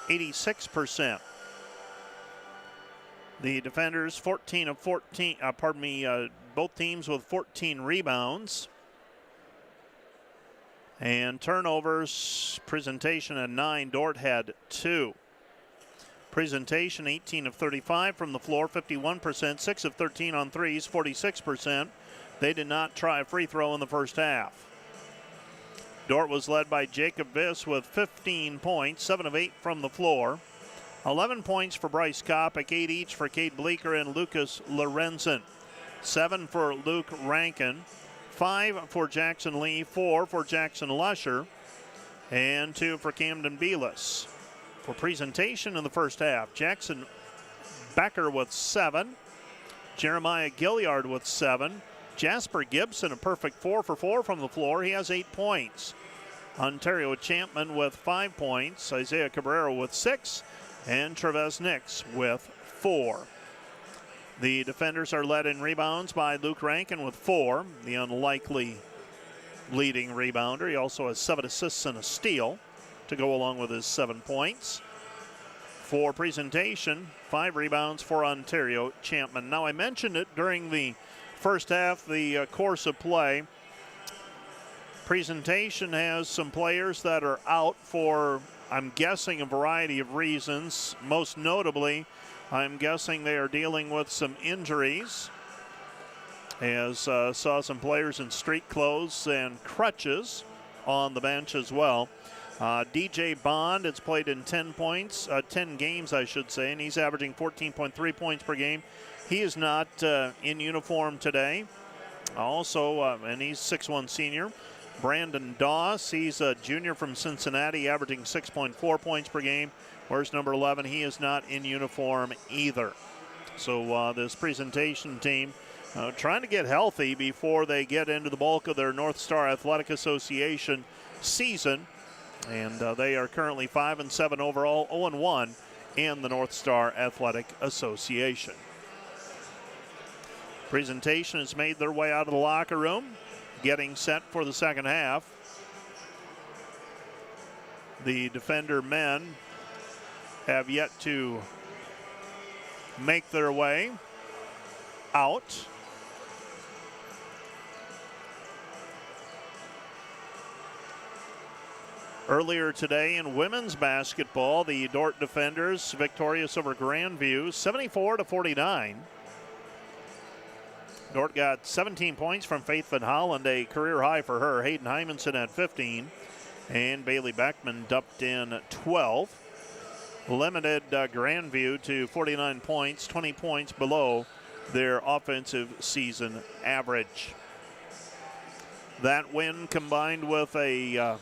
86%. The defenders, 14 of 14, both teams with 14 rebounds. And turnovers, presentation at 9, Dordt had 2. Presentation, 18 of 35 from the floor, 51%, 6 of 13 on threes, 46%. They did not try a free throw in the first half. Dordt was led by Jacob Viss with 15 points, 7 of 8 from the floor. 11 points for Bryce Kopic, 8 each for Cade Bleeker and Lucas Lorenzen. 7 for Luke Rankin, 5 for Jackson Lee, 4 for Jackson Lusher, and 2 for Camden Belis. For presentation in the first half, Jackson Becker with 7, Jeremiah Gilliard with 7, Jasper Gibson a perfect 4 for 4 from the floor. He has 8 points. Ontario Champman with 5 points, Isaiah Cabrera with 6, and Travis Nix with 4. The defenders are led in rebounds by Luke Rankin with 4, the unlikely leading rebounder. He also has 7 assists and a steal to go along with his 7 points. For presentation, 5 rebounds for Ontario Champman. Now, I mentioned it during the first half, the course of play. Presentation has some players that are out for, I'm guessing, a variety of reasons. Most notably, I'm guessing they are dealing with some injuries. As saw some players in street clothes and crutches on the bench as well. DJ Bond has played in 10 games, I should say, and he's averaging 14.3 points per game. He is not in uniform today. Also, and he's 6'1" senior. Brandon Doss, he's a junior from Cincinnati, averaging 6.4 points per game. Where's number 11? He is not in uniform either. So this presentation team trying to get healthy before they get into the bulk of their North Star Athletic Association season. And they are currently 5-7 overall, 0-1 in the North Star Athletic Association. Presentation has made their way out of the locker room, getting set for the second half. The Defender men have yet to make their way out. Earlier today in women's basketball, the Dordt Defenders victorious over Grandview, 74-49. Dordt got 17 points from Faith Van Holland, a career high for her. Hayden Hymanson had 15, and Bailey Beckman dumped in 12. Limited Grandview to 49 points, 20 points below their offensive season average. That win combined with a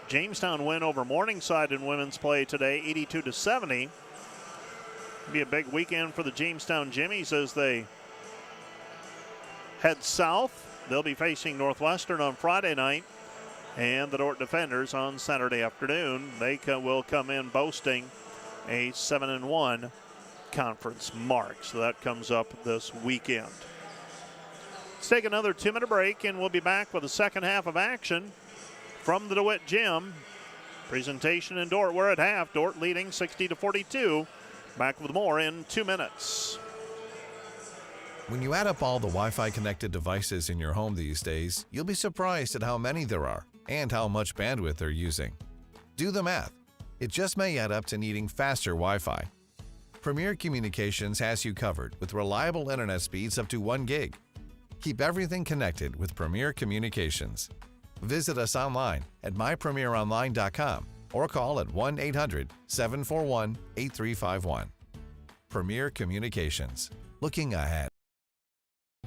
Jamestown win over Morningside in women's play today, 82-70. Be a big weekend for the Jamestown Jimmies as they head south. They'll be facing Northwestern on Friday night and the Dordt Defenders on Saturday afternoon. They will come in boasting a 7-1 conference mark. So that comes up this weekend. Let's take another 2-minute break and we'll be back with the second half of action from the DeWitt Gym. Presentation in Dordt. We're at half. Dordt leading 60-42. Back with more in 2 minutes. When you add up all the Wi-Fi connected devices in your home these days, you'll be surprised at how many there are and how much bandwidth they're using. Do the math. It just may add up to needing faster Wi-Fi. Premier Communications has you covered with reliable internet speeds up to 1 gig. Keep everything connected with Premier Communications. Visit us online at mypremieronline.com or call at 1-800-741-8351. Premier Communications. Looking ahead.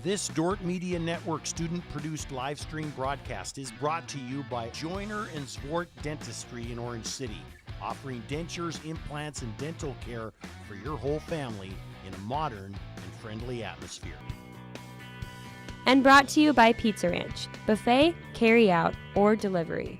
This Dordt Media Network student-produced live stream broadcast is brought to you by Joyner and Zwart Dentistry in Orange City, offering dentures, implants, and dental care for your whole family in a modern and friendly atmosphere. And brought to you by Pizza Ranch, buffet, carry out, or delivery.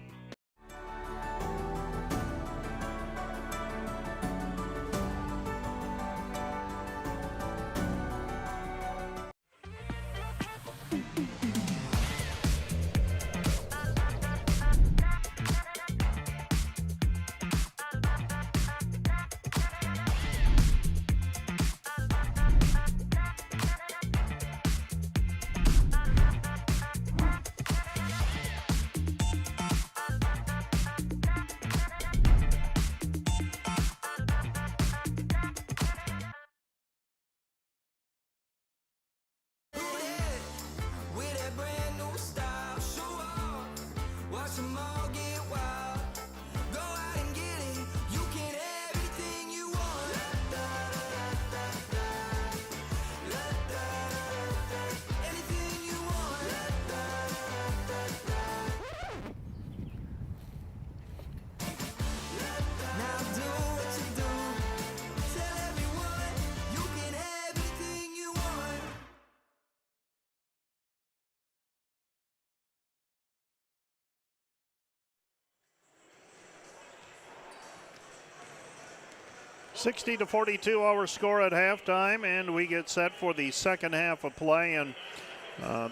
$60-42 our score at halftime, and we get set for the second half of play. And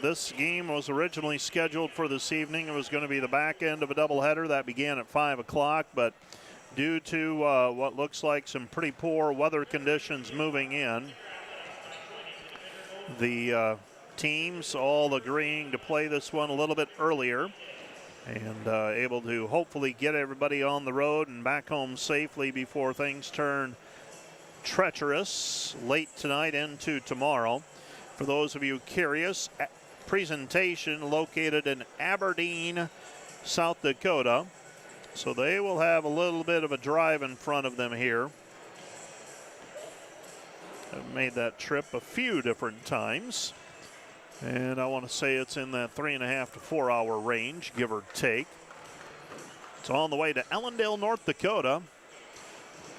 this game was originally scheduled for this evening. It was going to be the back end of a doubleheader that began at 5 o'clock, but due to what looks like some pretty poor weather conditions moving in, the teams all agreeing to play this one a little bit earlier and able to hopefully get everybody on the road and back home safely before things turn treacherous late tonight into tomorrow. For those of you curious, presentation located in Aberdeen, South Dakota. So they will have a little bit of a drive in front of them here. I've made that trip a few different times. And I want to say it's in that 3.5 to 4 hour range, give or take. It's on the way to Ellendale, North Dakota.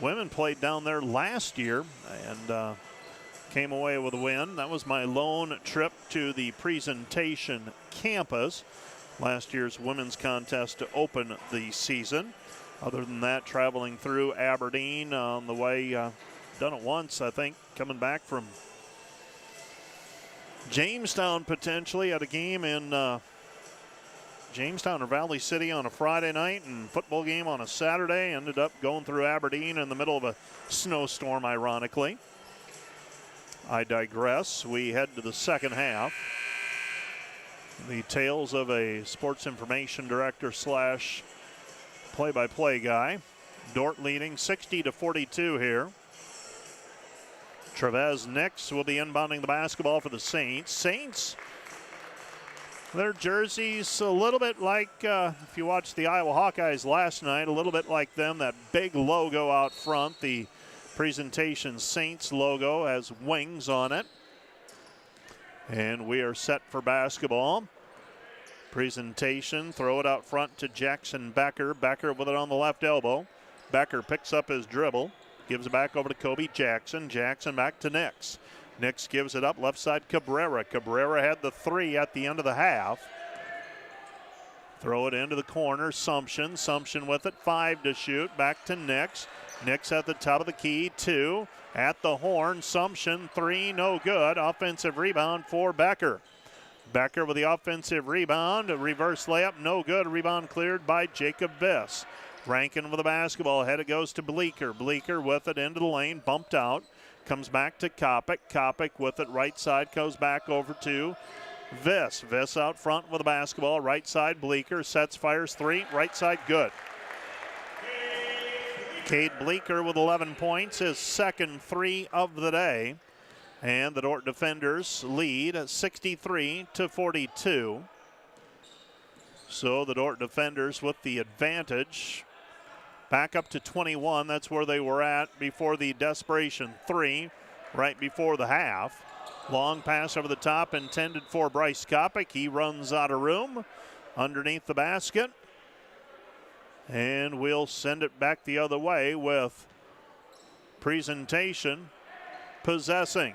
Women played down there last year and came away with a win. That was my lone trip to the presentation campus. Last year's women's contest to open the season. Other than that, traveling through Aberdeen on the way, done it once, I think, coming back from Jamestown potentially at a game in Jamestown or Valley City on a Friday night and football game on a Saturday. Ended up going through Aberdeen in the middle of a snowstorm, ironically. I digress. We head to the second half. The tales of a sports information director slash play-by-play guy. Dordt leading 60-42 here. Trevez Nix will be inbounding the basketball for the Saints. Saints, their jerseys a little bit like, if you watched the Iowa Hawkeyes last night, a little bit like them, that big logo out front. The presentation Saints logo has wings on it. And we are set for basketball. Presentation, throw it out front to Jackson Becker. Becker with it on the left elbow. Becker picks up his dribble. Gives it back over to Kobe Jackson. Jackson back to Nix. Nix gives it up left side Cabrera. Cabrera had the three at the end of the half. Throw it into the corner. Sumption. Sumption with it. 5 to shoot. Back to Nix. Nix at the top of the key. 2 at the horn. Sumption. 3 no good. Offensive rebound for Becker. Becker with the offensive rebound. A reverse layup. No good. Rebound cleared by Jacob Viss. Rankin with the basketball. Head it goes to Bleeker. Bleeker with it into the lane. Bumped out. Comes back to Kopic. Kopic with it right side. Goes back over to Viss. Viss out front with the basketball. Right side. Bleeker sets, fires 3. Right side good. Cade Bleeker with 11 points. His second 3 of the day. And the Dordt defenders lead 63-42. So the Dordt defenders with the advantage. Back up to 21. That's where they were at before the desperation 3, right before the half. Long pass over the top intended for Bryce Kopic. He runs out of room underneath the basket. And we'll send it back the other way with presentation possessing.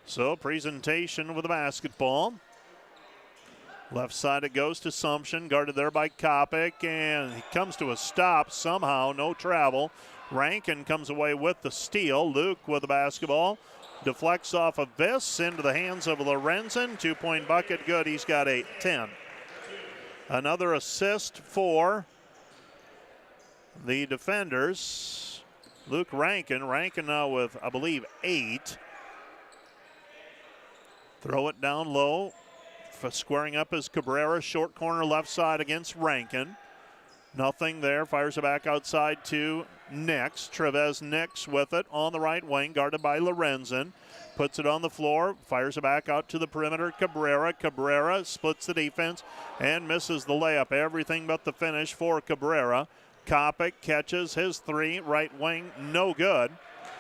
So presentation with the basketball. Left side it goes to Sumption, guarded there by Kopic, and he comes to a stop somehow, no travel. Rankin comes away with the steal. Luke with the basketball. Deflects off of Viss into the hands of Lorenzen. 2-point bucket, good. He's got 10. Another assist for the defenders. Luke Rankin. Rankin now with, I believe, 8. Throw it down low. Squaring up is Cabrera. Short corner left side against Rankin. Nothing there. Fires it back outside to Nix. Trevez Nix with it on the right wing, guarded by Lorenzen. Puts it on the floor. Fires it back out to the perimeter. Cabrera. Cabrera splits the defense and misses the layup. Everything but the finish for Cabrera. Kopic catches his 3. Right wing, no good.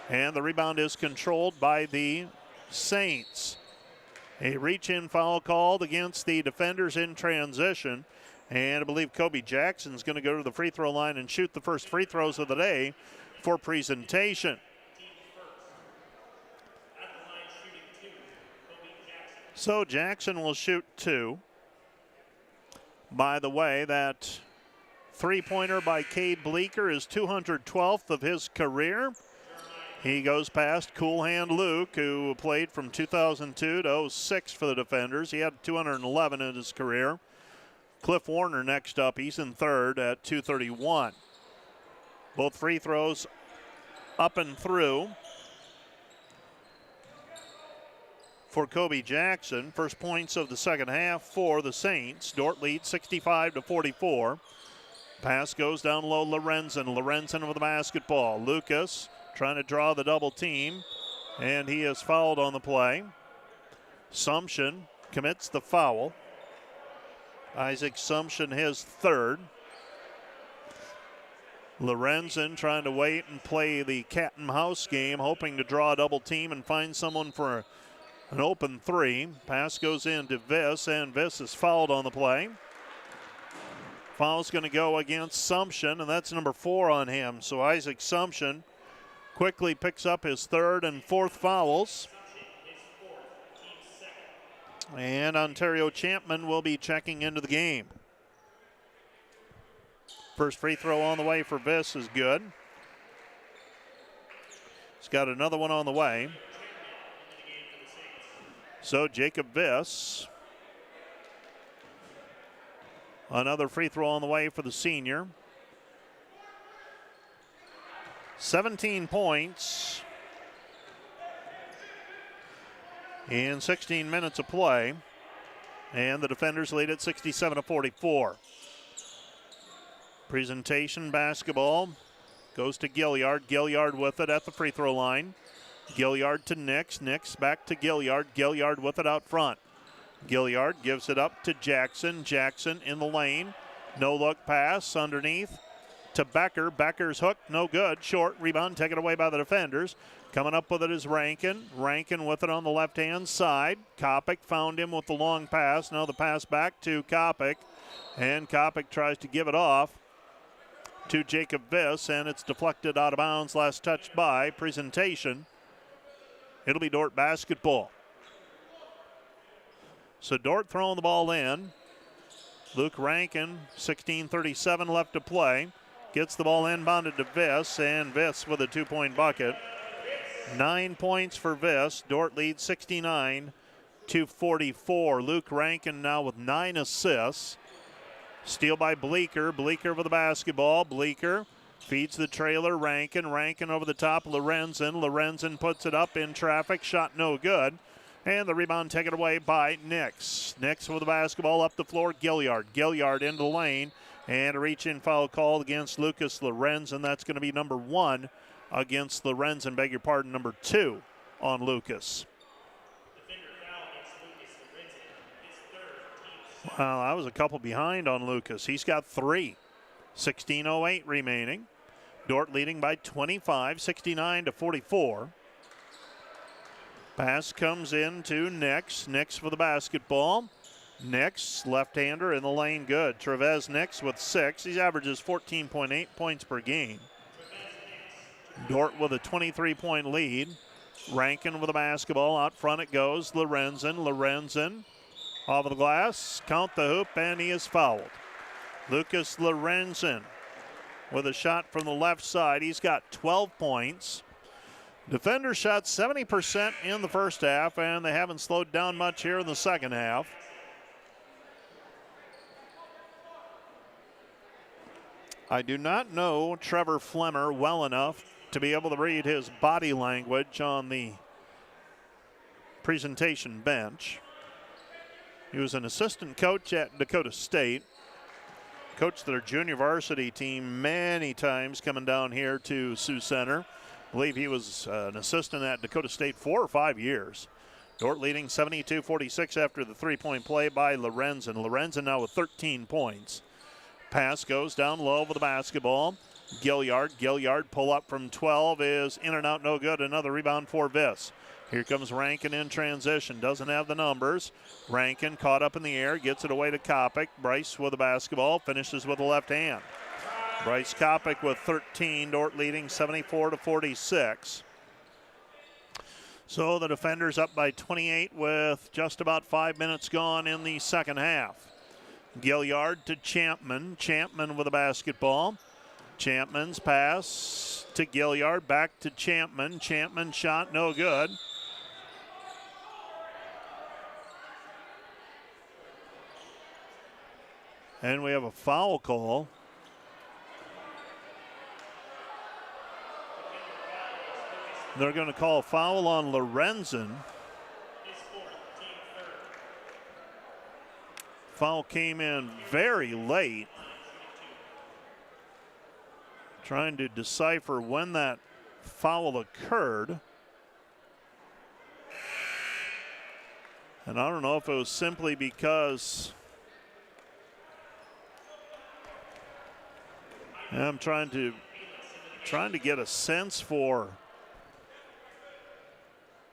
And the rebound is controlled by the Saints. A reach-in foul called against the defenders in transition. And I believe Kobe Jackson's going to go to the free throw line and shoot the first free throws of the day for presentation. So Jackson will shoot 2. By the way, that three-pointer by Cade Bleeker is 212th of his career. He goes past Cool Hand Luke, who played from 2002 to 06 for the defenders. He had 211 in his career. Cliff Warner next up. He's in third at 231. Both free throws up and through for Kobe Jackson. First points of the second half for the Saints. Dordt leads 65-44. Pass goes down low, Lorenzen. Lorenzen with the basketball. Lucas trying to draw the double team, and he is fouled on the play. Sumption commits the foul. Isaac Sumption his 3rd. Lorenzen trying to wait and play the cat and mouse game, hoping to draw a double team and find someone for an open 3. Pass goes in to Viss, and Viss is fouled on the play. Foul's going to go against Sumption, and that's number 4 on him. So Isaac Sumption quickly picks up his 3rd and 4th fouls. And Ontario Champman will be checking into the game. First free throw on the way for Viss is good. He's got another one on the way. So Jacob Viss, another free throw on the way for the senior. 17 points in 16 minutes of play, and the defenders lead at 67-44. Presentation basketball goes to Gilliard. Gilliard with it at the free throw line. Gilliard to Nix. Nix back to Gilliard. Gilliard with it out front. Gilliard gives it up to Jackson. Jackson in the lane. No look pass underneath to Becker. Becker's hook, no good. Short rebound taken away by the defenders. Coming up with it is Rankin. Rankin with it on the left-hand side. Kopic found him with the long pass. Now the pass back to Kopic. And Kopic tries to give it off to Jacob Viss, and it's deflected out of bounds. Last touch by Presentation. It'll be Dordt basketball. So Dordt throwing the ball in. Luke Rankin, 16:37 left to play. Gets the ball inbounded to Viss, and Viss with a 2-point bucket. 9 points for Viss. Dordt leads 69-44. Luke Rankin now with 9 assists. Steal by Bleeker. Bleeker with the basketball. Bleeker feeds the trailer. Rankin. Rankin over the top. Lorenzen. Lorenzen puts it up in traffic. Shot no good. And the rebound taken away by Nix. Nix with the basketball up the floor. Gilliard. Gilliard into the lane. And a reach-in foul called against Lucas Lorenzen. That's going to be number 1 against Lorenzen. Beg your pardon, number 2 on Lucas. Well, I was a couple behind on Lucas. He's got 3. 16:08 remaining. Dordt leading by 25, 69-44. Pass comes in to Nix. Nix for the basketball. Nix, left-hander in the lane, good. Trevez Nix with 6. He averages 14.8 points per game. Dordt with a 23-point lead. Rankin with the basketball. Out front it goes. Lorenzen. Lorenzen off of the glass. Count the hoop, and he is fouled. Lucas Lorenzen with a shot from the left side. He's got 12 points. Defenders shot 70% in the first half, and they haven't slowed down much here in the second half. I do not know Trevor Flemmer well enough to be able to read his body language on the Presentation bench. He was an assistant coach at Dakota State. Coached their junior varsity team many times coming down here to Sioux Center. I believe he was an assistant at Dakota State 4 or 5 years. Dordt leading 72-46 after the 3-point play by Lorenzen. Lorenzen now with 13 points. Pass goes down low with the basketball. Gilliard. Gilliard pull up from 12 is in and out, no good. Another rebound for Viss. Here comes Rankin in transition. Doesn't have the numbers. Rankin caught up in the air. Gets it away to Kopic. Bryce with the basketball. Finishes with the left hand. Bryce Kopic with 13. Dordt leading 74-46. So the defenders up by 28 with just about 5 minutes gone in the second half. Gilliard to Champman. Champman with the basketball. Champman's pass to Gilliard. Back to Champman. Champman shot no good. And we have a foul call. They're going to call a foul on Lorenzen. Foul came in very late. Trying to decipher when that foul occurred. And I don't know if it was simply because I'm trying to get a sense for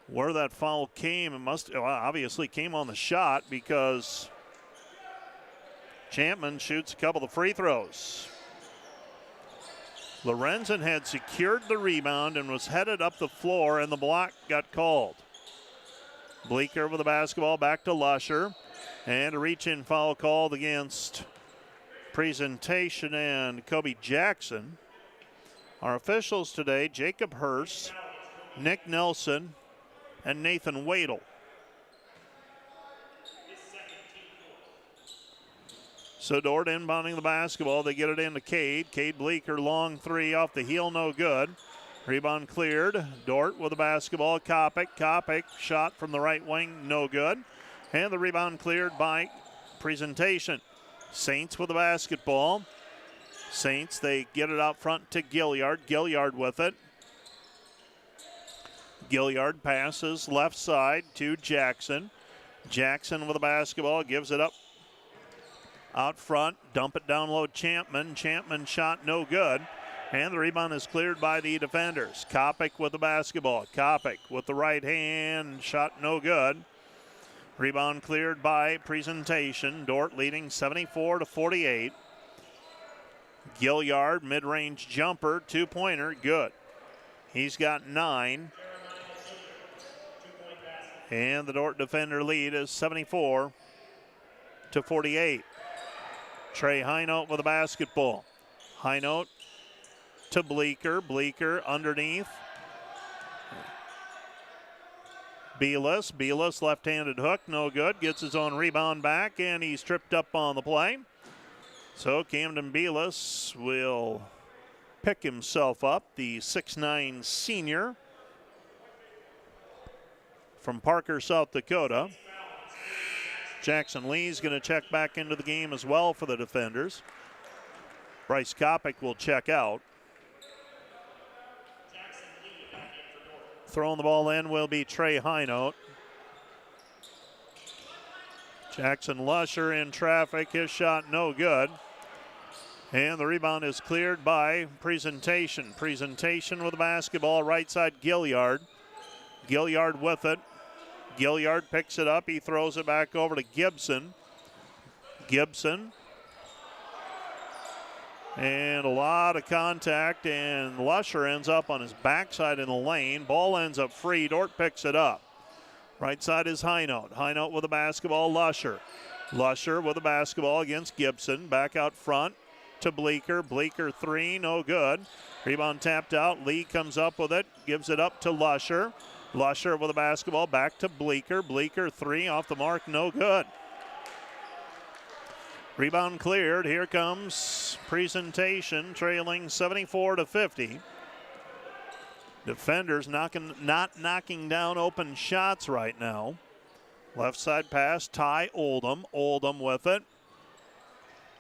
where that foul came. It obviously came on the shot because Champman shoots a couple of free throws. Lorenzen had secured the rebound and was headed up the floor, and the block got called. Bleeker with the basketball back to Lusher, and a reach-in foul called against Presentation and Kobe Jackson. Our officials today, Jacob Hurst, Nick Nelson, and Nathan Wadle. So Dordt inbounding the basketball. They get it into Cade. Cade Bleeker, long three off the heel, no good. Rebound cleared. Dordt with the basketball. Kopic. Kopic, shot from the right wing, no good. And the rebound cleared by Presentation. Saints with the basketball. Saints, they get it out front to Gilliard. Gilliard with it. Gilliard passes left side to Jackson. Jackson with the basketball, gives it up out front. Dump it down low, Champman. Champman shot no good. And the rebound is cleared by the defenders. Kopic with the basketball. Kopic with the right hand, shot no good. Rebound cleared by Presentation. Dordt leading 74-48. Gilliard, mid-range jumper, two-pointer, good. He's got 9. And the Dordt defender lead is 74-48. Trey Highnote with the basketball. Highnote to Bleeker. Bleeker underneath. Belis. Belis left-handed hook, no good. Gets his own rebound back, and he's tripped up on the play. So Camden Belis will pick himself up, the 6'9" senior from Parker, South Dakota. Jackson Lee's going to check back into the game as well for the defenders. Bryce Kopic will check out. Throwing the ball in will be Trey Highnote. Jackson Lusher in traffic. His shot no good. And the rebound is cleared by Presentation. Presentation with the basketball. Right side, Gilliard. Gilliard with it. Gilliard picks it up. He throws it back over to Gibson. Gibson. And a lot of contact, and Lusher ends up on his backside in the lane. Ball ends up free. Dordt picks it up. Right side is Highnote. Highnote with the basketball. Lusher. Lusher with the basketball against Gibson. Back out front to Bleeker. Bleeker three, no good. Rebound tapped out. Lee comes up with it. Gives it up to Lusher. Lusher with the basketball. Back to Bleeker. Bleeker three off the mark, no good. Rebound cleared. Here comes Presentation, trailing 74-50. Defenders not knocking down open shots right now. Left side pass, Ty Oldham. Oldham with it.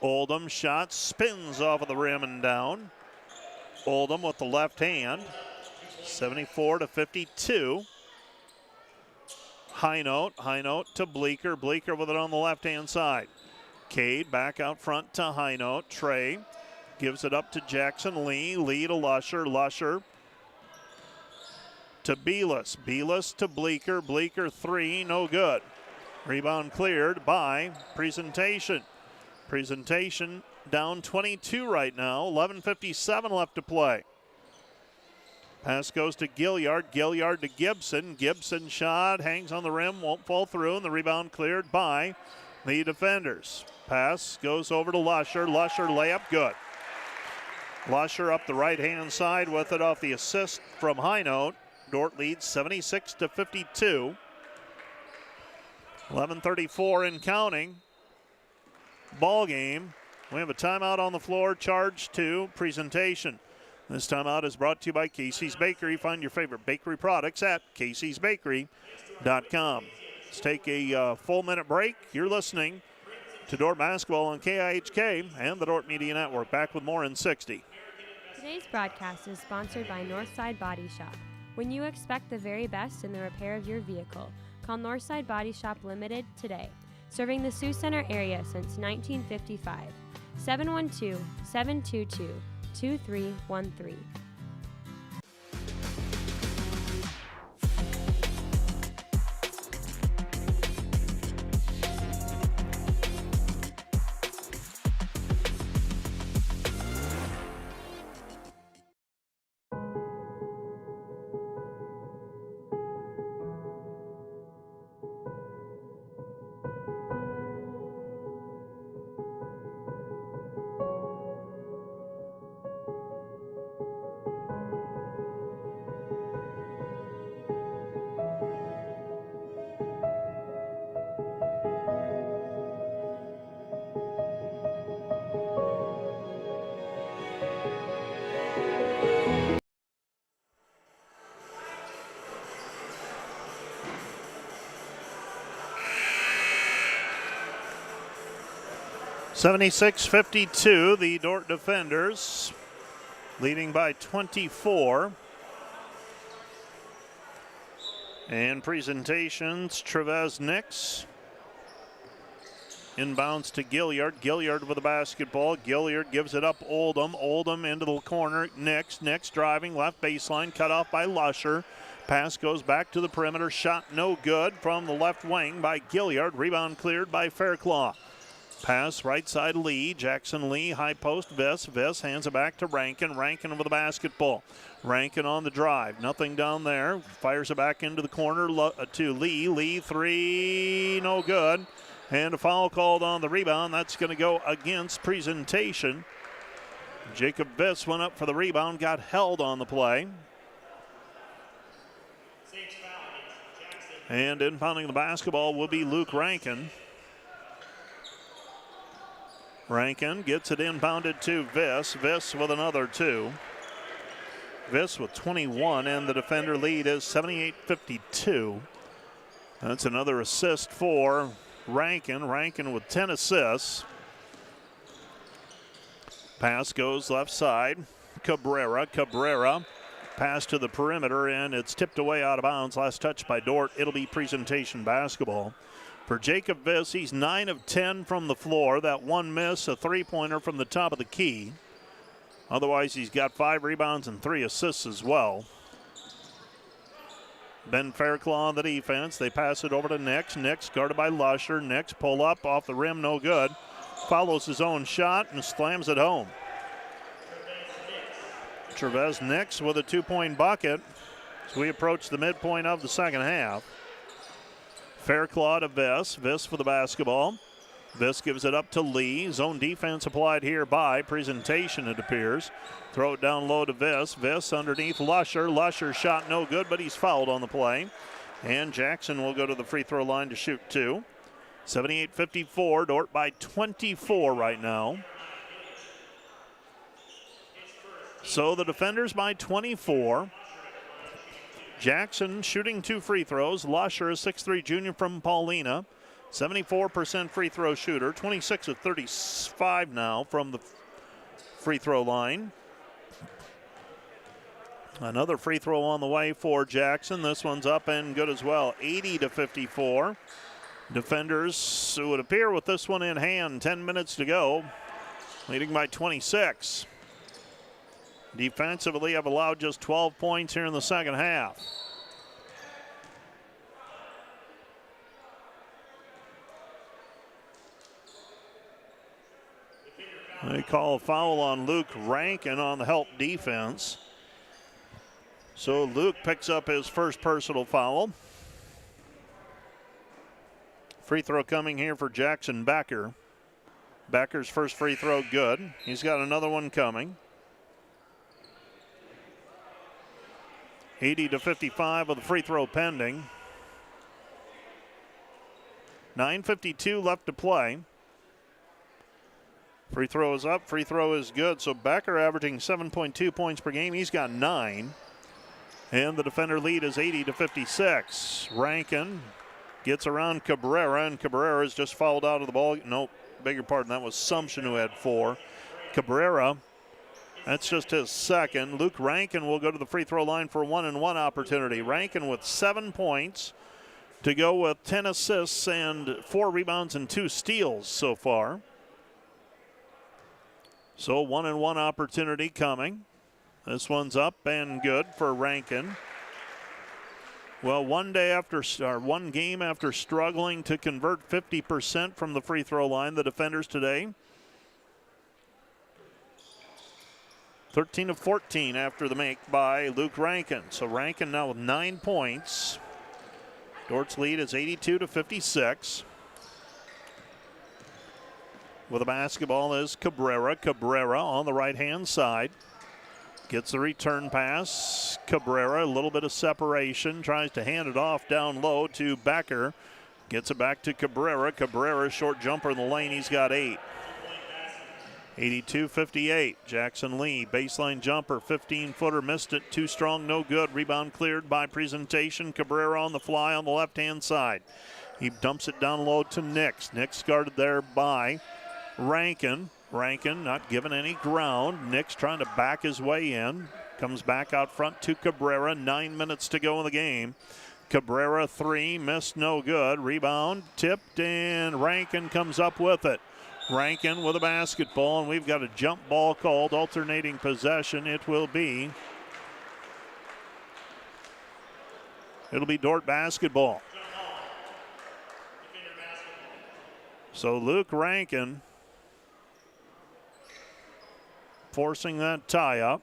Oldham shot spins off of the rim and down. Oldham with the left hand. 74-52. Highnote to Bleeker. Bleeker with it on the left-hand side. Cade back out front to Highnote. Trey gives it up to Jackson Lee. Lee to Lusher. Lusher to Belis. Belis to Bleeker. Bleeker three, no good. Rebound cleared by Presentation. Presentation down 22 right now. 11:57 left to play. Pass goes to Gilliard. Gilliard to Gibson. Gibson shot, hangs on the rim, won't fall through, and the rebound cleared by the defenders. Pass goes over to Lusher. Lusher layup, good. Lusher up the right-hand side with it off the assist from Highnote. Dordt leads 76-52. 11:34 in counting. Ball game. We have a timeout on the floor, charged to Presentation. This timeout is brought to you by Casey's Bakery. Find your favorite bakery products at caseysbakery.com. Let's take a full minute break. You're listening to Dordt Basketball on KIHK and the Dordt Media Network. Back with more in 60. Today's broadcast is sponsored by Northside Body Shop. When you expect the very best in the repair of your vehicle, call Northside Body Shop Limited today. Serving the Sioux Center area since 1955. 712-722-2313. 76-52, the Dordt defenders leading by 24. And presentations, Trevez Nix. Inbounds to Gilliard. Gilliard with the basketball. Gilliard gives it up Oldham. Oldham into the corner. Nix driving left baseline. Cut off by Lusher. Pass goes back to the perimeter. Shot no good from the left wing by Gilliard. Rebound cleared by Fairclough. Pass right side Lee. Jackson Lee. High post Viss. Viss hands it back to Rankin. Rankin with the basketball. Rankin on the drive. Nothing down there. Fires it back into the corner to Lee. Lee three. No good. And a foul called on the rebound. That's going to go against presentation. Jacob Viss went up for the rebound, got held on the play. And inbounding the basketball will be Luke Rankin. Rankin gets it inbounded to Viss. Viss with another two. Viss with 21, and the defender lead is 78-52. That's another assist for Rankin. Rankin with 10 assists. Pass goes left side. Cabrera. Pass to the perimeter, and it's tipped away out of bounds. Last touch by Dordt. It'll be presentation basketball. For Jacob Viss, he's 9 of 10 from the floor. That one miss, a three-pointer from the top of the key. Otherwise, he's got 5 rebounds and 3 assists as well. Ben Fairclough on the defense. They pass it over to Nix. Nix guarded by Lusher. Nix pull up off the rim, no good. Follows his own shot and slams it home. Trevez Nix with a 2-point bucket as we approach the midpoint of the second half. Fairclough to Viss. Viss for the basketball. Viss gives it up to Lee. Zone defense applied here by presentation, it appears. Throw it down low to Viss. Viss underneath Lusher. Lusher shot no good, but he's fouled on the play. And Jackson will go to the free throw line to shoot 2. 78-54, Dordt by 24 right now. So the defenders by 24. Jackson shooting 2 free throws. Lusher, a 6'3" junior from Paulina. 74% free throw shooter. 26 of 35 now from the free throw line. Another free throw on the way for Jackson. This one's up and good as well. 80-54. Defenders, who would appear with this one in hand. 10 minutes to go. Leading by 26. Defensively have allowed just 12 points here in the second half. They call a foul on Luke Rankin on the help defense. So Luke picks up his first personal foul. Free throw coming here for Jackson Becker. Becker's first free throw good. He's got another one coming. 80-55 with the free throw pending. 9:52 left to play. Free throw is up, free throw is good. So Becker averaging 7.2 points per game. He's got 9. And the defender lead is 80-56. Rankin gets around Cabrera, and Cabrera has just fouled out of the ball. Nope, beg your pardon, that was Sumption who had 4. Cabrera, that's just his second. Luke Rankin will go to the free throw line for a 1-and-1 opportunity. Rankin with 7 points to go with 10 assists and 4 rebounds and 2 steals so far. So 1-and-1 opportunity coming. This one's up and good for Rankin. Well, one game after struggling to convert 50% from the free throw line, the defenders today 13 of 14 after the make by Luke Rankin. So Rankin now with 9 points. Dordt's lead is 82-56. With the basketball is Cabrera. Cabrera on the right-hand side. Gets the return pass. Cabrera, a little bit of separation. Tries to hand it off down low to Becker. Gets it back to Cabrera. Cabrera, short jumper in the lane. He's got 8. 82-58. Jackson Lee, baseline jumper, 15-footer, missed it. Too strong, no good. Rebound cleared by presentation. Cabrera on the fly on the left-hand side. He dumps it down low to Nix. Nix guarded there by Rankin. Rankin not given any ground. Nick's trying to back his way in. Comes back out front to Cabrera. 9 minutes to go in the game. Cabrera 3, missed, no good. Rebound, tipped, and Rankin comes up with it. Rankin with a basketball, and we've got a jump ball called, alternating possession. It'll be Dordt basketball. So Luke Rankin forcing that tie up.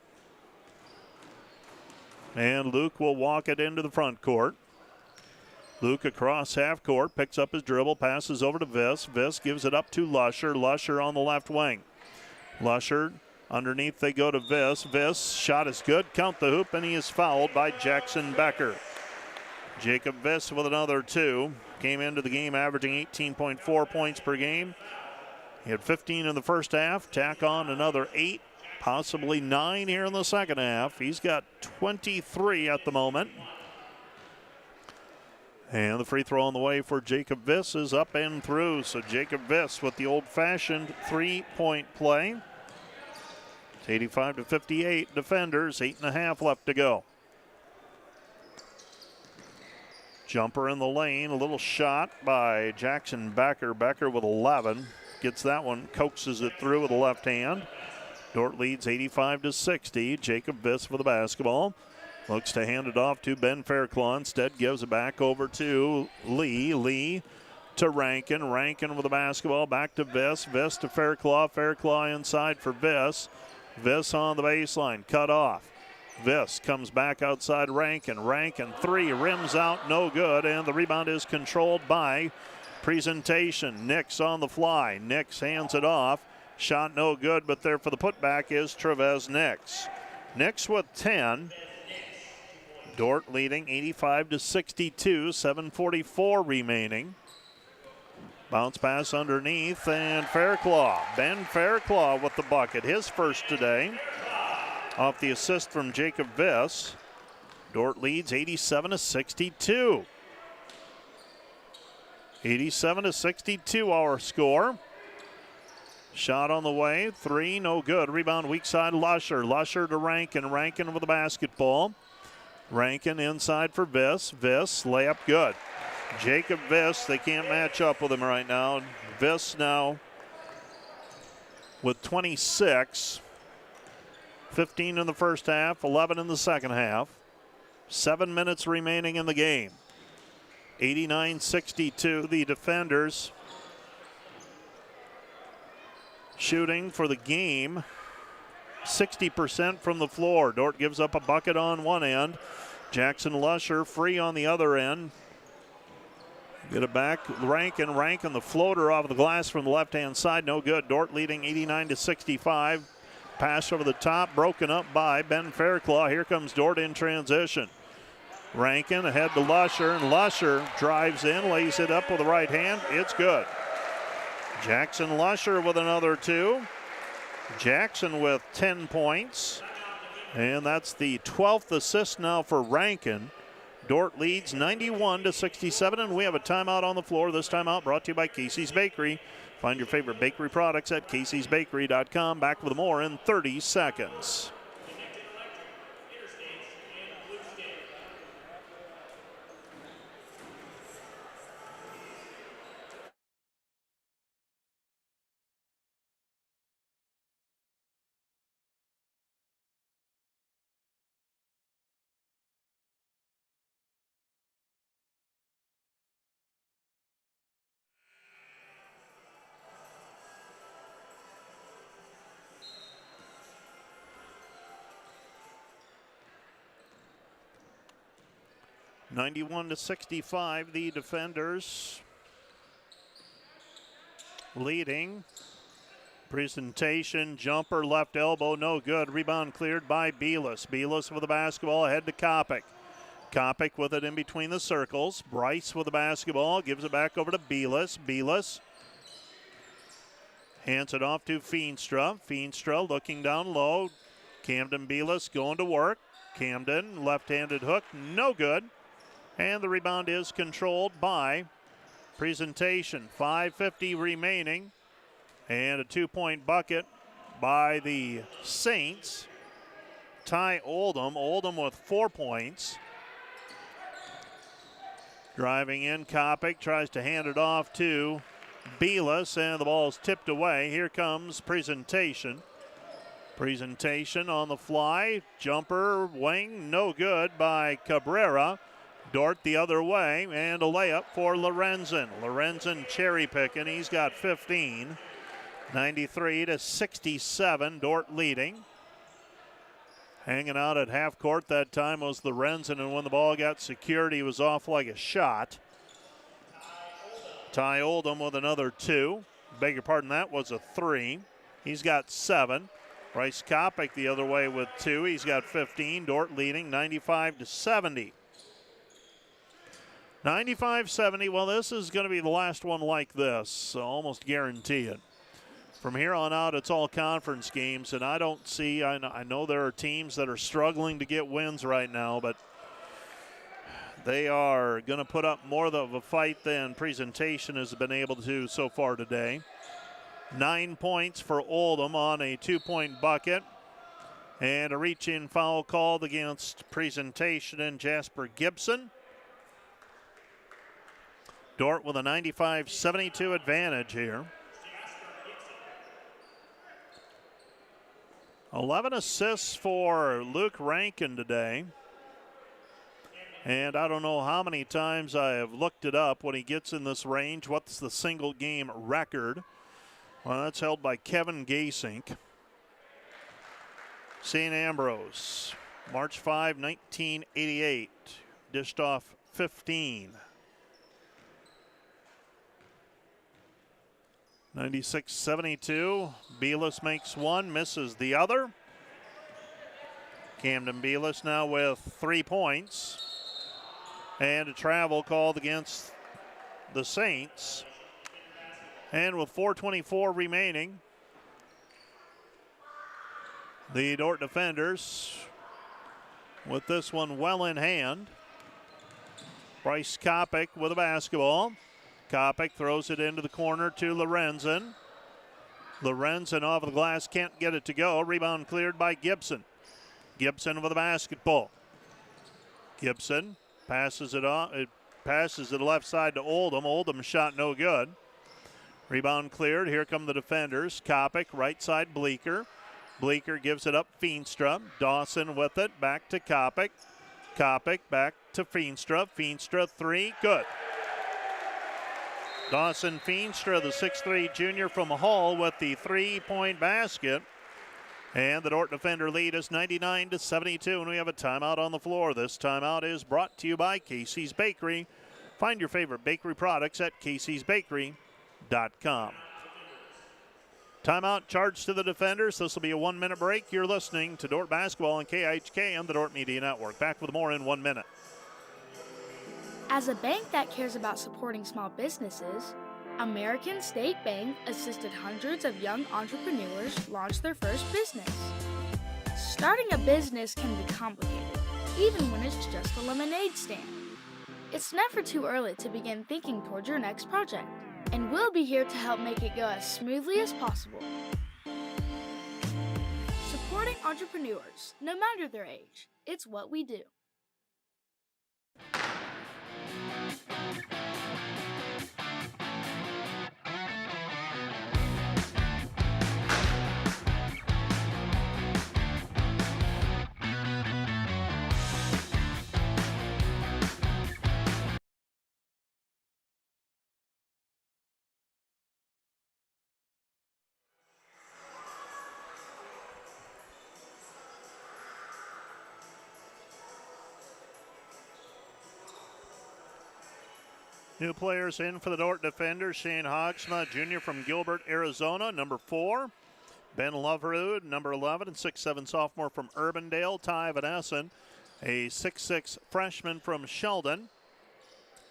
And Luke will walk it into the front court. Luke across half court, picks up his dribble, passes over to Viss. Viss gives it up to Lusher. Lusher on the left wing. Lusher underneath, they go to Viss. Viss, shot is good, count the hoop, and he is fouled by Jackson Becker. Jacob Viss with another 2. Came into the game averaging 18.4 points per game. He had 15 in the first half. Tack on another 8, possibly 9 here in the second half. He's got 23 at the moment. And the free throw on the way for Jacob Viss is up and through. So Jacob Viss with the old-fashioned 3-point play. It's 85-58. Defenders, 8.5 left to go. Jumper in the lane, a little shot by Jackson Becker. Becker with 11. Gets that one, coaxes it through with the left hand. Dordt leads 85-60. Jacob Viss for the basketball. Looks to hand it off to Ben Fairclough. Instead gives it back over to Lee. Lee to Rankin. Rankin with the basketball. Back to Viss. Viss to Fairclough. Fairclough inside for Viss. Viss on the baseline. Cut off. Viss comes back outside Rankin. Rankin 3. Rims out. No good. And the rebound is controlled by Presentation. Nix on the fly. Nix hands it off. Shot no good, but there for the putback is Trevez Nix. Nix with 10. Dordt leading 85-62, 7:44 remaining. Bounce pass underneath, and Fairclough. Ben Fairclough with the bucket, his first today. Off the assist from Jacob Viss. Dordt leads 87-62. 87-62 our score. Shot on the way, 3, no good. Rebound weak side, Lusher. Lusher to Rankin. Rankin with the basketball. Rankin inside for Viss. Viss, layup good. Jacob Viss, they can't match up with him right now. Viss now with 26. 15 in the first half, 11 in the second half. 7 minutes remaining in the game. 89-62, the defenders shooting for the game 60% from the floor. Dordt gives up a bucket on one end. Jackson Lusher free on the other end. Get it back. Rankin the floater off the glass from the left-hand side. No good. Dordt leading 89-65. Pass over the top, broken up by Ben Fairclough. Here comes Dordt in transition. Rankin ahead to Lusher, and Lusher drives in, lays it up with the right hand. It's good. Jackson Lusher with another 2. Jackson with 10 points. And that's the 12th assist now for Rankin. Dordt leads 91-67, and we have a timeout on the floor. This timeout brought to you by Casey's Bakery. Find your favorite bakery products at caseysbakery.com. Back with more in 30 seconds. (91-65), the defenders leading. Presentation, jumper, left elbow, no good. Rebound cleared by Belis. Belis with the basketball ahead to Kopic. Kopic with it in between the circles. Bryce with the basketball, gives it back over to Belis. Belis hands it off to Feenstra. Feenstra looking down low. Camden Belis going to work. Camden, left-handed hook, no good. And the rebound is controlled by Presentation. 5:50 remaining. And a 2-point bucket by the Saints. Ty Oldham. Oldham with 4 points. Driving in, Kopic tries to hand it off to Belis, and the ball's tipped away. Here comes Presentation. Presentation on the fly. Jumper, wing, no good by Cabrera. Dordt the other way, and a layup for Lorenzen. Lorenzen cherry picking. He's got 15. 93-67, Dordt leading. Hanging out at half court that time was Lorenzen, and when the ball got secured, he was off like a shot. Ty Oldham with another 2. Beg your pardon, that was a 3. He's got 7. Bryce Kopic the other way with 2. He's got 15. Dordt leading 95-70. 95-70. Well, this is going to be the last one like this, so almost guarantee it. From here on out, it's all conference games, and I don't see, I know there are teams that are struggling to get wins right now, but they are going to put up more of a fight than Presentation has been able to so far today. 9 points for Oldham on a 2-point bucket, and a reach-in foul called against Presentation and Jasper Gibson. Dordt with a 95-72 advantage here. 11 assists for Luke Rankin today. And I don't know how many times I have looked it up when he gets in this range. What's the single game record? Well, that's held by Kevin Gasink. St. Ambrose, March 5, 1988. Dished off 15. 96-72. Belis makes one, misses the other. Camden Belis now with 3 points. And a travel called against the Saints. And with 4:24 remaining, the Dordt defenders with this one well in hand. Bryce Kopic with a basketball. Kopic throws it into the corner to Lorenzen. Lorenzen off of the glass, can't get it to go. Rebound cleared by Gibson. Gibson with a basketball. Gibson passes it on. It passes to the left side to Oldham. Oldham shot no good. Rebound cleared. Here come the defenders. Kopic, right side, Bleeker. Bleeker gives it up, Feenstra. Dawson with it, back to Kopic. Kopic back to Feenstra. Feenstra 3, good. Dawson Feenstra, the 6'3 junior from Hull, with the 3-point basket. And the Dordt defender lead is 99-72, and we have a timeout on the floor. This timeout is brought to you by Casey's Bakery. Find your favorite bakery products at caseysbakery.com. Timeout charged to the defenders. This will be a 1-minute break. You're listening to Dordt Basketball on KHK and the Dordt Media Network. Back with more in 1 minute. As a bank that cares about supporting small businesses, American State Bank assisted hundreds of young entrepreneurs launch their first business. Starting a business can be complicated, even when it's just a lemonade stand. It's never too early to begin thinking toward your next project, and we'll be here to help make it go as smoothly as possible. Supporting entrepreneurs, no matter their age, it's what we do. New players in for the Dordt defenders. Shane Hogsma, junior from Gilbert, Arizona, number 4. Ben Loverud, number 11, and 6'7 sophomore from Urbandale. Ty Vanessen, a 6'6 freshman from Sheldon.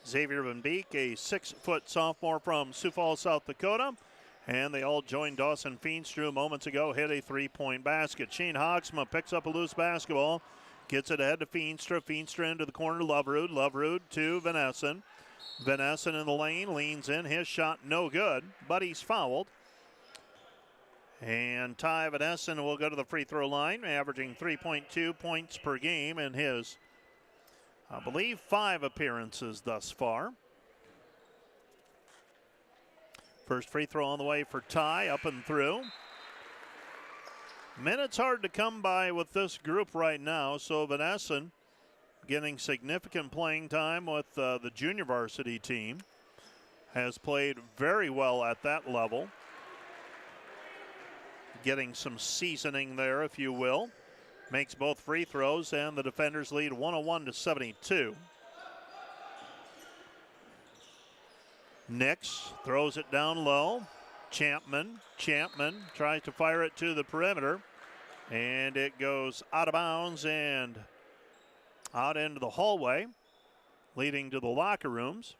Xavier Van Beek, a 6-foot sophomore from Sioux Falls, South Dakota. And they all joined Dawson Feenstra moments ago, hit a 3-point basket. Shane Hogsma picks up a loose basketball, gets it ahead to Feenstra. Feenstra into the corner, Loverud. Loverud to Vanessen. Vanessen in the lane, leans in. His shot no good, but he's fouled. And Ty Van Essen will go to the free throw line, averaging 3.2 points per game in his, I believe, 5 appearances thus far. First free throw on the way for Ty, up and through. Minutes hard to come by with this group right now, so Van Essen getting significant playing time with the junior varsity team. Has played very well at that level. Getting some seasoning there, if you will. Makes both free throws, and the defenders lead 101-72. Nix throws it down low. Champman tries to fire it to the perimeter, and it goes out of bounds and out into the hallway, leading to the locker rooms.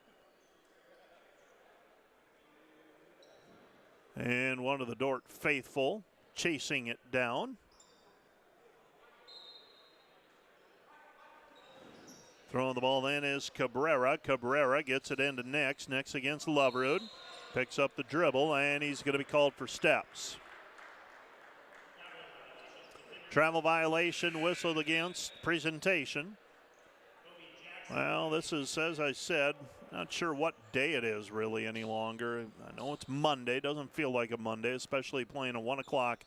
And one of the Dordt faithful chasing it down. Throwing the ball then is Cabrera. Cabrera gets it into Nix. Nix against Loverud. Picks up the dribble, and he's going to be called for steps. Travel violation whistled against. Presentation. Well, this is, as I said, not sure what day it is really any longer. I know it's Monday. Doesn't feel like a Monday, especially playing a 1 o'clock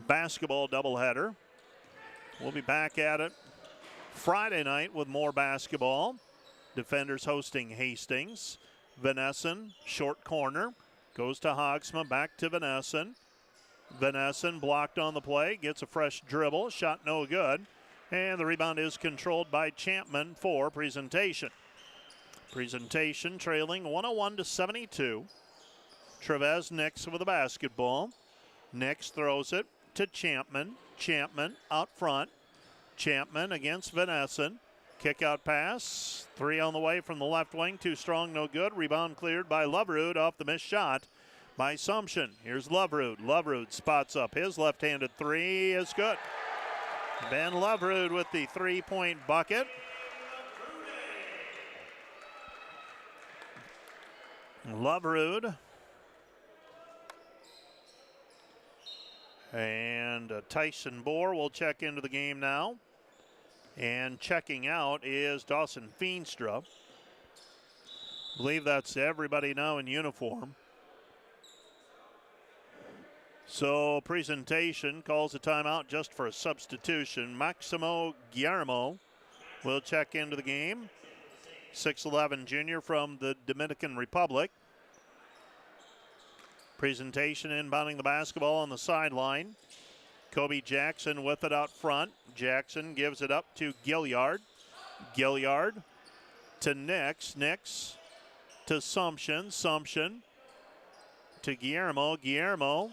basketball doubleheader. We'll be back at it Friday night with more basketball. Defenders hosting Hastings. Van Essen, short corner. Goes to Hogsma, back to Van Essen. Van Essen blocked on the play. Gets a fresh dribble. Shot no good. And the rebound is controlled by Champman for Presentation. Presentation trailing 101-72. Trevez Nix with the basketball. Nix throws it to Champman. Champman out front. Champman against Van Essen. Kick out pass. 3 on the way from the left wing. Too strong, no good. Rebound cleared by Loverud off the missed shot by Sumption. Here's Loverud. Loverud spots up. His left-handed 3 is good. Ben Loverud with the 3-point bucket. Loverud. And Tyson Bohr will check into the game now. And checking out is Dawson Feenstra. I believe that's everybody now in uniform. So Presentation calls a timeout just for a substitution. Maximo Guillermo will check into the game. 6'11" junior from the Dominican Republic. Presentation inbounding the basketball on the sideline. Kobe Jackson with it out front. Jackson gives it up to Gilliard. Gilliard to Nix. Nix to Sumption. Sumption to Guillermo. Guillermo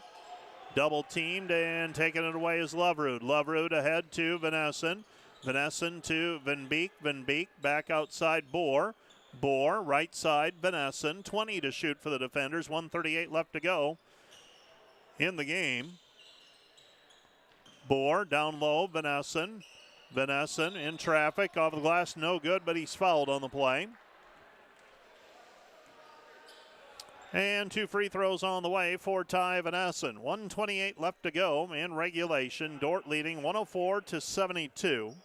double teamed and taking it away is Loverud. Loverud ahead to Van Essen. Van Essen to Van Beek. Van Beek back outside Bohr. Bohr right side Van Essen. 20 to shoot for the defenders. 1:38 left to go in the game. Bohr down low. Van Essen. Van Essen in traffic off the glass. No good, but he's fouled on the play. And 2 free throws on the way for Ty Van Essen. 1:28 left to go in regulation. Dordt leading 104-72.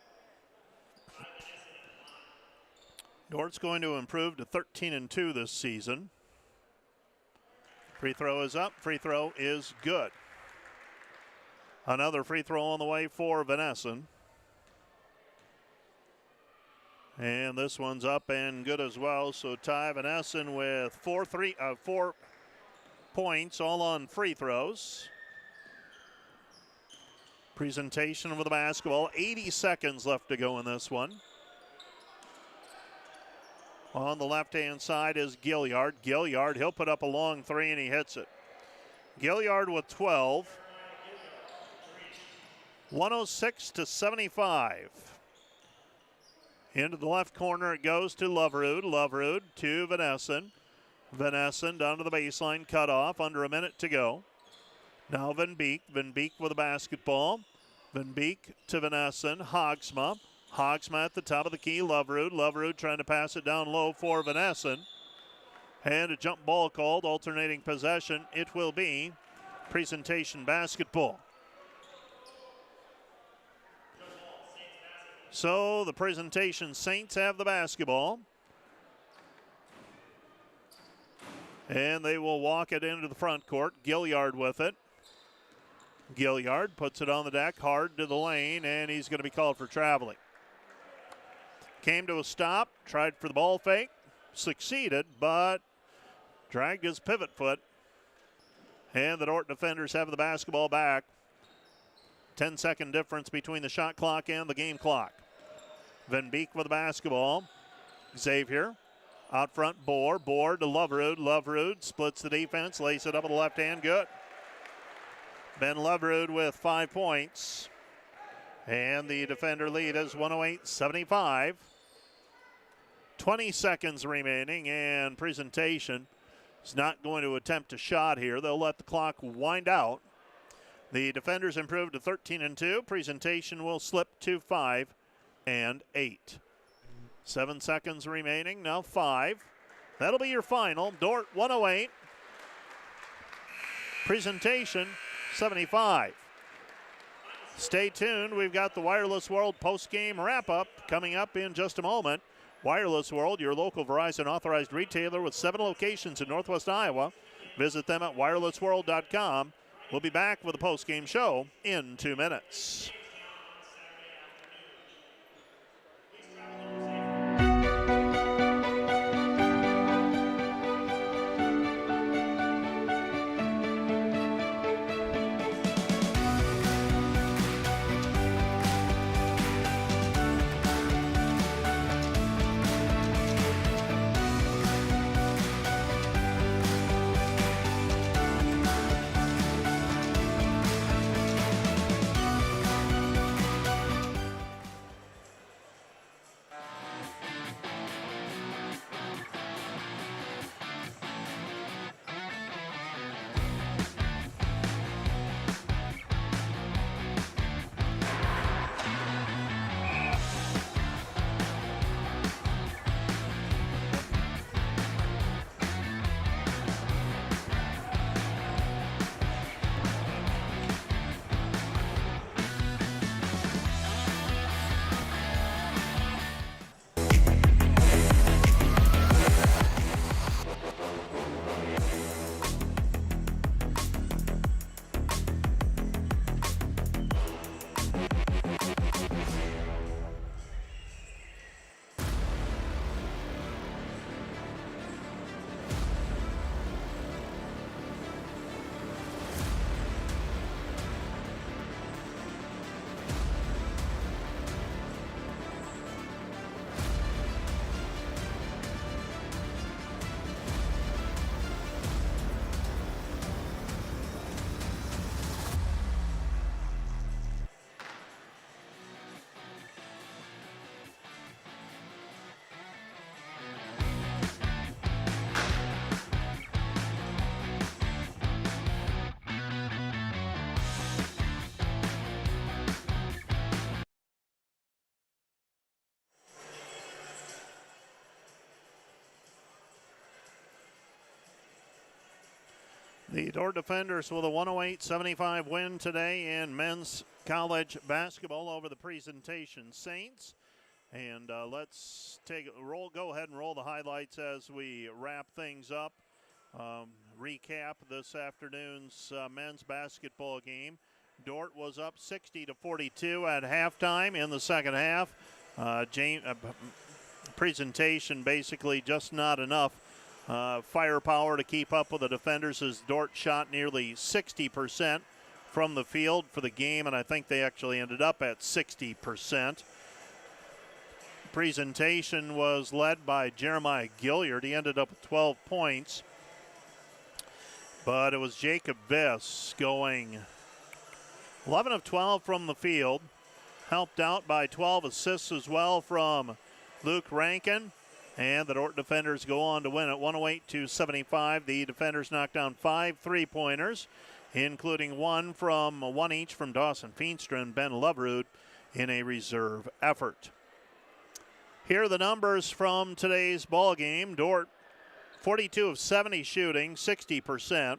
Dordt's going to improve to 13-2 this season. Free throw is up. Free throw is good. Another free throw on the way for Van Essen. And this one's up and good as well. So Ty Van Essen with 4 points, all on free throws. Presentation with the basketball. 80 seconds left to go in this one. On the left-hand side is Gilliard. Gilliard, he'll put up a long 3 and he hits it. Gilliard with 12. 106-75. Into the left corner it goes to Loverud. Loverud to Van Essen. Van Essen down to the baseline, cut off, under a minute to go. Now Van Beek. Van Beek with the basketball. Van Beek to Van Essen. Hogsma. Hogsma at the top of the key. Loverud. Loverud trying to pass it down low for Van Essen. And a jump ball called, alternating possession. It will be Presentation basketball. So the Presentation Saints have the basketball. And they will walk it into the front court. Gilliard with it. Gilliard puts it on the deck, hard to the lane, and he's going to be called for traveling. Came to a stop, tried for the ball fake, succeeded, but dragged his pivot foot. And the Dordt defenders have the basketball back. 10-second difference between the shot clock and the game clock. Van Beek with the basketball. Xavier out front, Bohr to Loverud. Loverud splits the defense, lays it up with the left hand, good. Ben Loverud with 5 points. And the defender lead is 108-75. 20 seconds remaining, and Presentation is not going to attempt a shot here. They'll let the clock wind out. The defenders improved to 13-2. Presentation will slip to 5-8. 7 seconds remaining, now 5. That'll be your final. Dordt 108. Presentation 75. Stay tuned. We've got the Wireless World post-game wrap-up coming up in just a moment. Wireless World, your local Verizon authorized retailer with 7 locations in Northwest Iowa. Visit them at wirelessworld.com. We'll be back with a post-game show in 2 minutes. The Dordt defenders with a 108-75 win today in men's college basketball over the Presentation Saints. And let's go ahead and roll the highlights as we wrap things up. Recap this afternoon's men's basketball game. Dordt was up 60-42 at halftime in the second half. Presentation basically just not enough firepower to keep up with the defenders as Dordt shot nearly 60% from the field for the game, and I think they actually ended up at 60%. Presentation was led by Jeremiah Gilliard. He ended up with 12 points, but it was Jacob Viss going 11 of 12 from the field, helped out by 12 assists as well from Luke Rankin. And the Dordt defenders go on to win at 108-75. The defenders knocked down 5 3-pointers, including one each from Dawson Feenstra and Ben Loverud in a reserve effort. Here are the numbers from today's ball game. Dordt 42 of 70 shooting, 60%.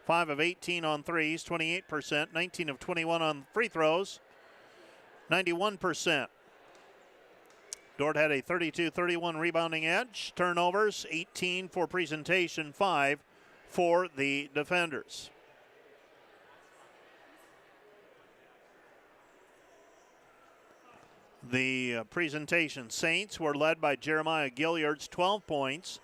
5 of 18 on threes, 28%, 19 of 21 on free throws, 91%. Dordt had a 32-31 rebounding edge. Turnovers, 18 for presentation, 5 for the defenders. The presentation Saints were led by Jeremiah Gilliards, 12 points,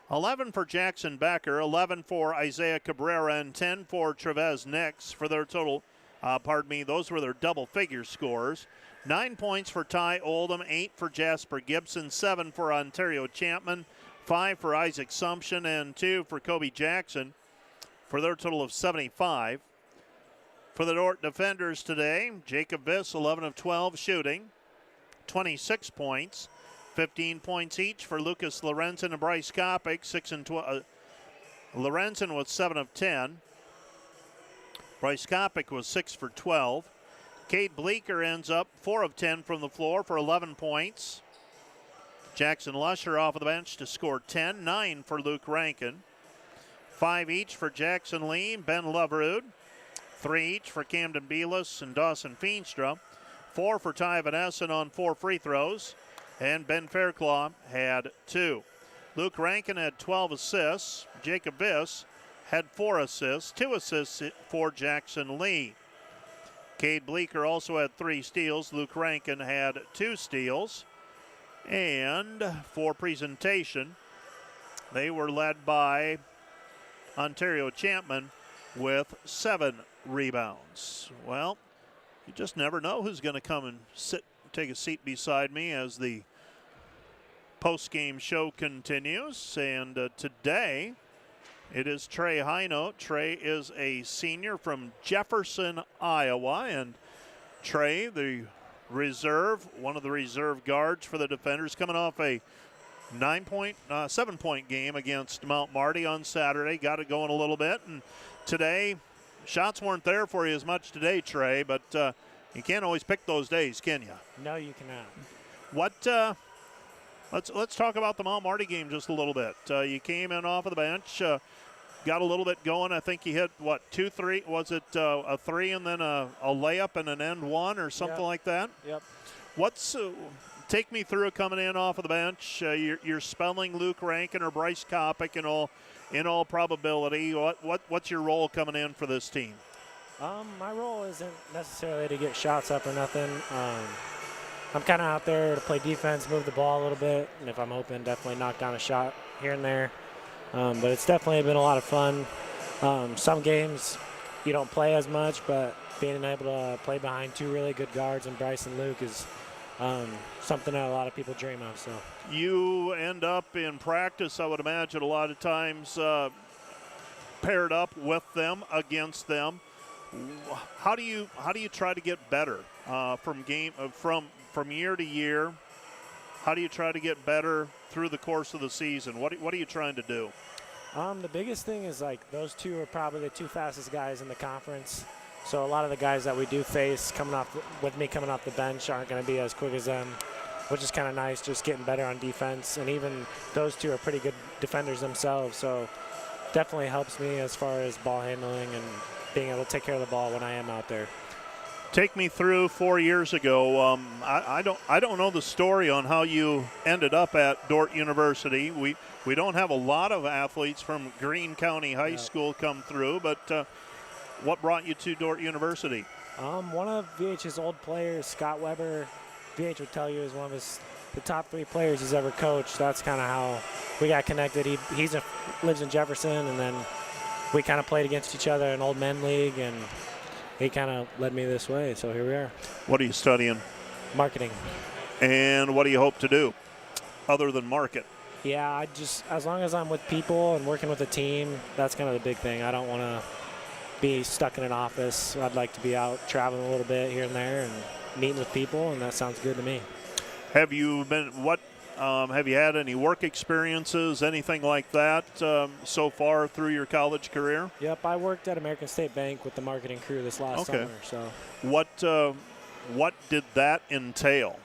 11 for Jackson Becker, 11 for Isaiah Cabrera, and 10 for Trevez Nix for their total, those were their double-figure scores. 9 points for Ty Oldham, 8 for Jasper Gibson, 7 for Ontario Chapman, 5 for Isaac Sumption, and 2 for Kobe Jackson for their total of 75. For the Dordt defenders today, Jacob Viss, 11 of 12 shooting, 26 points, 15 points each for Lucas Lorenzen and Bryce Kopic, 6 and 12. Lorenzen was 7 of 10. Bryce Kopic was 6 for 12. Cade Bleeker ends up 4 of 10 from the floor for 11 points. Jackson Lusher off of the bench to score 10, 9 for Luke Rankin. 5 each for Jackson Lee, Ben Loverud. 3 each for Camden Belis and Dawson Feenstra. 4 for Ty Vanessen on 4 free throws, and Ben Fairclough had 2. Luke Rankin had 12 assists. Jacob Viss had 4 assists, 2 assists for Jackson Lee. Cade Bleeker also had 3 steals. Luke Rankin had 2 steals. And for presentation, they were led by Ontario Chapman with 7 rebounds. Well, you just never know who's going to come and take a seat beside me as the post-game show continues. And today, it is Trey Hinote. Trey is a senior from Jefferson, Iowa. And Trey, the reserve, one of the reserve guards for the defenders, coming off a 7-point game against Mount Marty on Saturday. Got it going a little bit. And today, shots weren't there for you as much today, Trey, but you can't always pick those days, can you? No, you cannot. Let's talk about the Mount Marty game just a little bit. You came in off of the bench, got a little bit going. I think you hit, 2, 3? Was it a 3 and then a layup and an end one or something like that? Yep. Take me through coming in off of the bench. You're spelling Luke Rankin or Bryce Kopic in all probability. What's your role coming in for this team? My role isn't necessarily to get shots up or nothing. I'm kind of out there to play defense, move the ball a little bit, and if I'm open, definitely knock down a shot here and there. But it's definitely been a lot of fun. Some games you don't play as much, but being able to play behind 2 really good guards in Bryce and Luke is something that a lot of people dream of. So you end up in practice, I would imagine, a lot of times paired up with them, against them. How do you try to get better from year to year? How do you try to get better through the course of the season? What are you trying to do? The biggest thing is those 2 are probably the 2 fastest guys in the conference. So a lot of the guys that we do face coming off the bench aren't going to be as quick as them, which is kind of nice, just getting better on defense. And even those 2 are pretty good defenders themselves. So definitely helps me as far as ball handling and being able to take care of the ball when I am out there. Take me through 4 years ago. I don't know the story on how you ended up at Dordt University. We don't have a lot of athletes from Greene County High School come through, but what brought you to Dordt University? One of VH's old players, Scott Weber, VH would tell you is one of the top 3 players he's ever coached. That's kind of how we got connected. He lives in Jefferson, and then we kind of played against each other in Old Men League, and he kind of led me this way, so here we are. What are you studying? Marketing. And what do you hope to do other than market? Yeah, as long as I'm with people and working with a team, that's kind of the big thing. I don't want to be stuck in an office. I'd like to be out traveling a little bit here and there and meeting with people, and that sounds good to me. Have you had any work experiences, anything like that so far through your college career? Yep, I worked at American State Bank with the marketing crew this last summer. So what did that entail?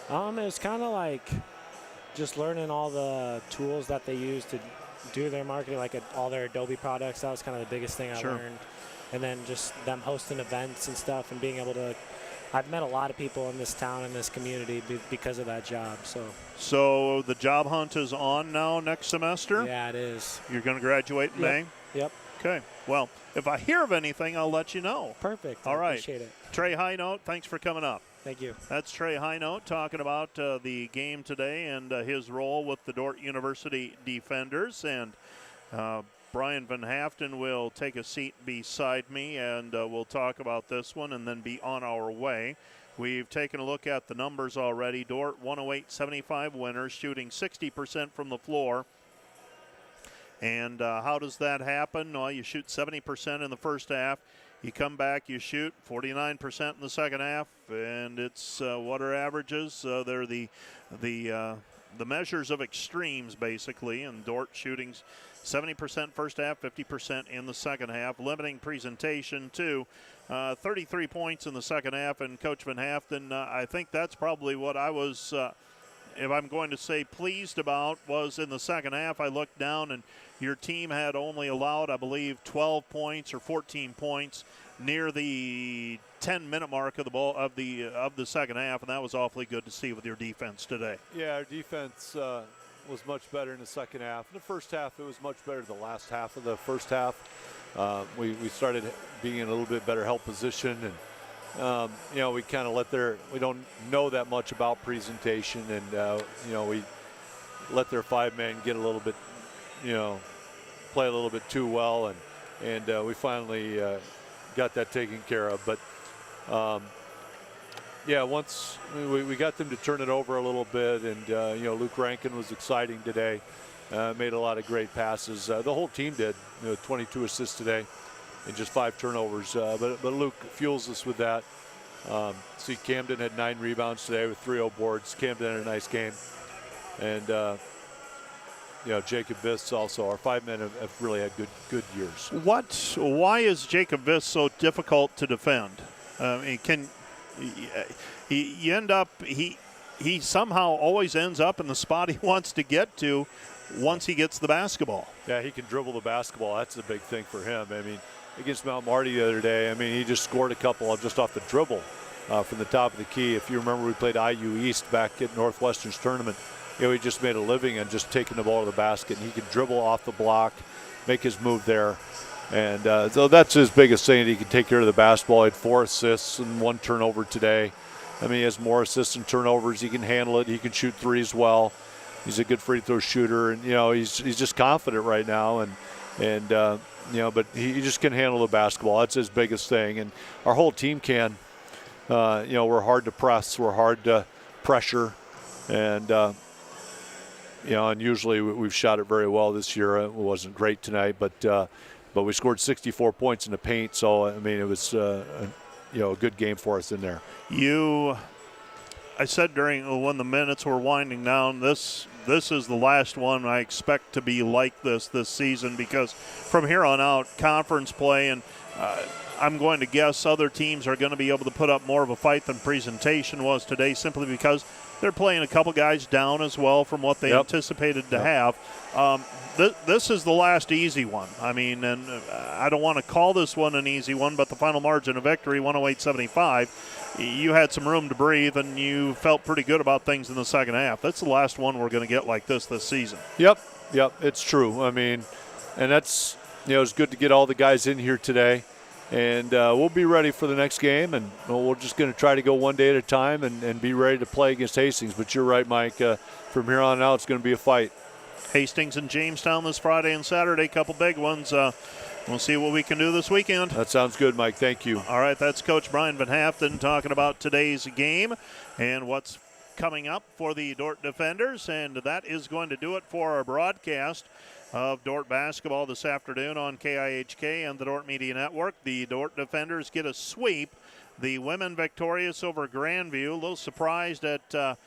It was kind of like just learning all the tools that they use to do their marketing, like all their Adobe products. That was kind of the biggest thing I Sure. learned. And then just them hosting events and stuff and being able to, I've met a lot of people in this town and this community because of that job. So the job hunt is on now next semester? Yeah, it is. You're going to graduate in May? Yep. Okay. Well, if I hear of anything, I'll let you know. Perfect. All right. Appreciate it. Trey Highnote, thanks for coming up. Thank you. That's Trey Highnote talking about the game today and his role with the Dordt University Defenders. And Brian Van Haften will take a seat beside me, and we'll talk about this one and then be on our way. We've taken a look at the numbers already. Dordt 108-75 winners, shooting 60% from the floor. And how does that happen? Well, you shoot 70% in the first half. You come back, you shoot 49% in the second half, and it's what are averages? They're the measures of extremes, basically, and Dordt shooting 70% first half, 50% in the second half. Limiting presentation, too. 33 points in the second half, and Coach Van Haften, I think that's probably what I was, if I'm going to say pleased about, was in the second half. I looked down, and your team had only allowed, I believe, 12 points or 14 points near the 10-minute mark of the ball of the second half, and that was awfully good to see with your defense today. Yeah, our defense was much better in the second half. In the first half, it was much better the last half of the first half. We started being in a little bit better help position, and we kind of we don't know that much about presentation, and we let their five-man get a little bit, play a little bit too well, and we finally got that taken care of. But once we got them to turn it over a little bit, and Luke Rankin was exciting today. Made a lot of great passes. The whole team did. 22 assists today, and just 5 turnovers. But Luke fuels us with that. See, Camden had 9 rebounds today with 3-0 boards. Camden had a nice game, and Jacob Viss also. Our 5 men have really had good years. Why is Jacob Viss so difficult to defend? He somehow always ends up in the spot he wants to get to once he gets the basketball. Yeah, he can dribble the basketball. That's the big thing for him. I mean, against Mount Marty the other day, he just scored a couple just off the dribble from the top of the key. If you remember, we played IU East back at Northwestern's tournament. He just made a living on just taking the ball to the basket, and he can dribble off the block, make his move there. And so that's his biggest thing, that he can take care of the basketball. He had 4 assists and 1 turnover today. He has more assists and turnovers. He can handle it. He can shoot threes well. He's a good free throw shooter, and he's just confident right now. But he just can handle the basketball. That's his biggest thing, and our whole team can. We're hard to press. We're hard to pressure, and and usually we've shot it very well this year. It wasn't great tonight, but we scored 64 points in the paint. So it was a good game for us in there. I said when the minutes were winding down, this is the last one I expect to be like this season, because from here on out, conference play, and I'm going to guess other teams are going to be able to put up more of a fight than presentation was today, simply because they're playing a couple guys down as well from what they anticipated to have. This is the last easy one. And I don't want to call this one an easy one, but the final margin of victory, 108-75. You had some room to breathe, and you felt pretty good about things in the second half. That's the last one we're going to get like this season. Yep, it's true. And that's, it's good to get all the guys in here today. And we'll be ready for the next game, and we're just going to try to go one day at a time and be ready to play against Hastings. But you're right, Mike. From here on out, it's going to be a fight. Hastings and Jamestown this Friday and Saturday, a couple big ones. We'll see what we can do this weekend. That sounds good, Mike. Thank you. All right, that's Coach Brian Van Haften talking about today's game and what's coming up for the Dordt Defenders. And that is going to do it for our broadcast of Dordt basketball this afternoon on KIHK and the Dordt Media Network. The Dordt Defenders get a sweep. The women victorious over Grandview. A little surprised at the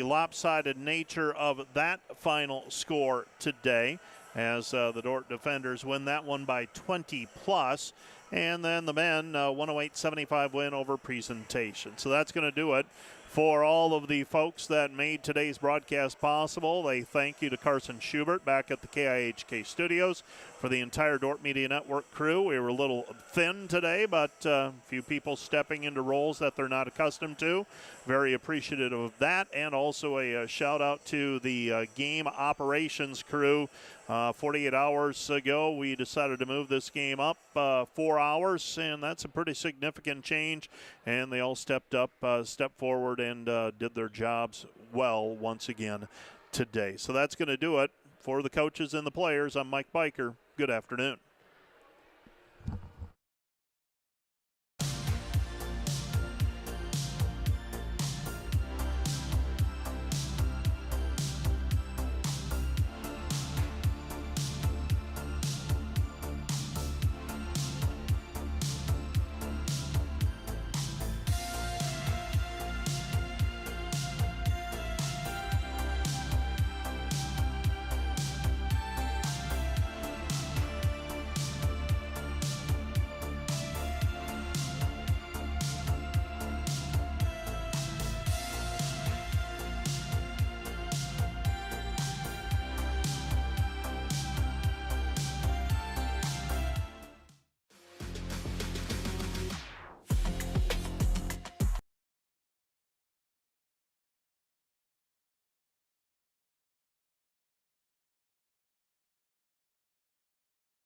lopsided nature of that final score today, as the Dordt Defenders win that one by 20+. And then the men, 108-75 win over presentation. So that's going to do it For all of the folks that made today's broadcast possible, a thank you to Carson Schubert back at the KIHK studios. For the entire Dordt Media Network crew, we were a little thin today, but a few people stepping into roles that they're not accustomed to. Very appreciative of that, and also a shout out to the game operations crew. 48 hours ago, we decided to move this game up 4 hours, and that's a pretty significant change. And they all stepped up, stepped forward, and did their jobs well once again today. So that's going to do it for the coaches and the players. I'm Mike Biker. Good afternoon.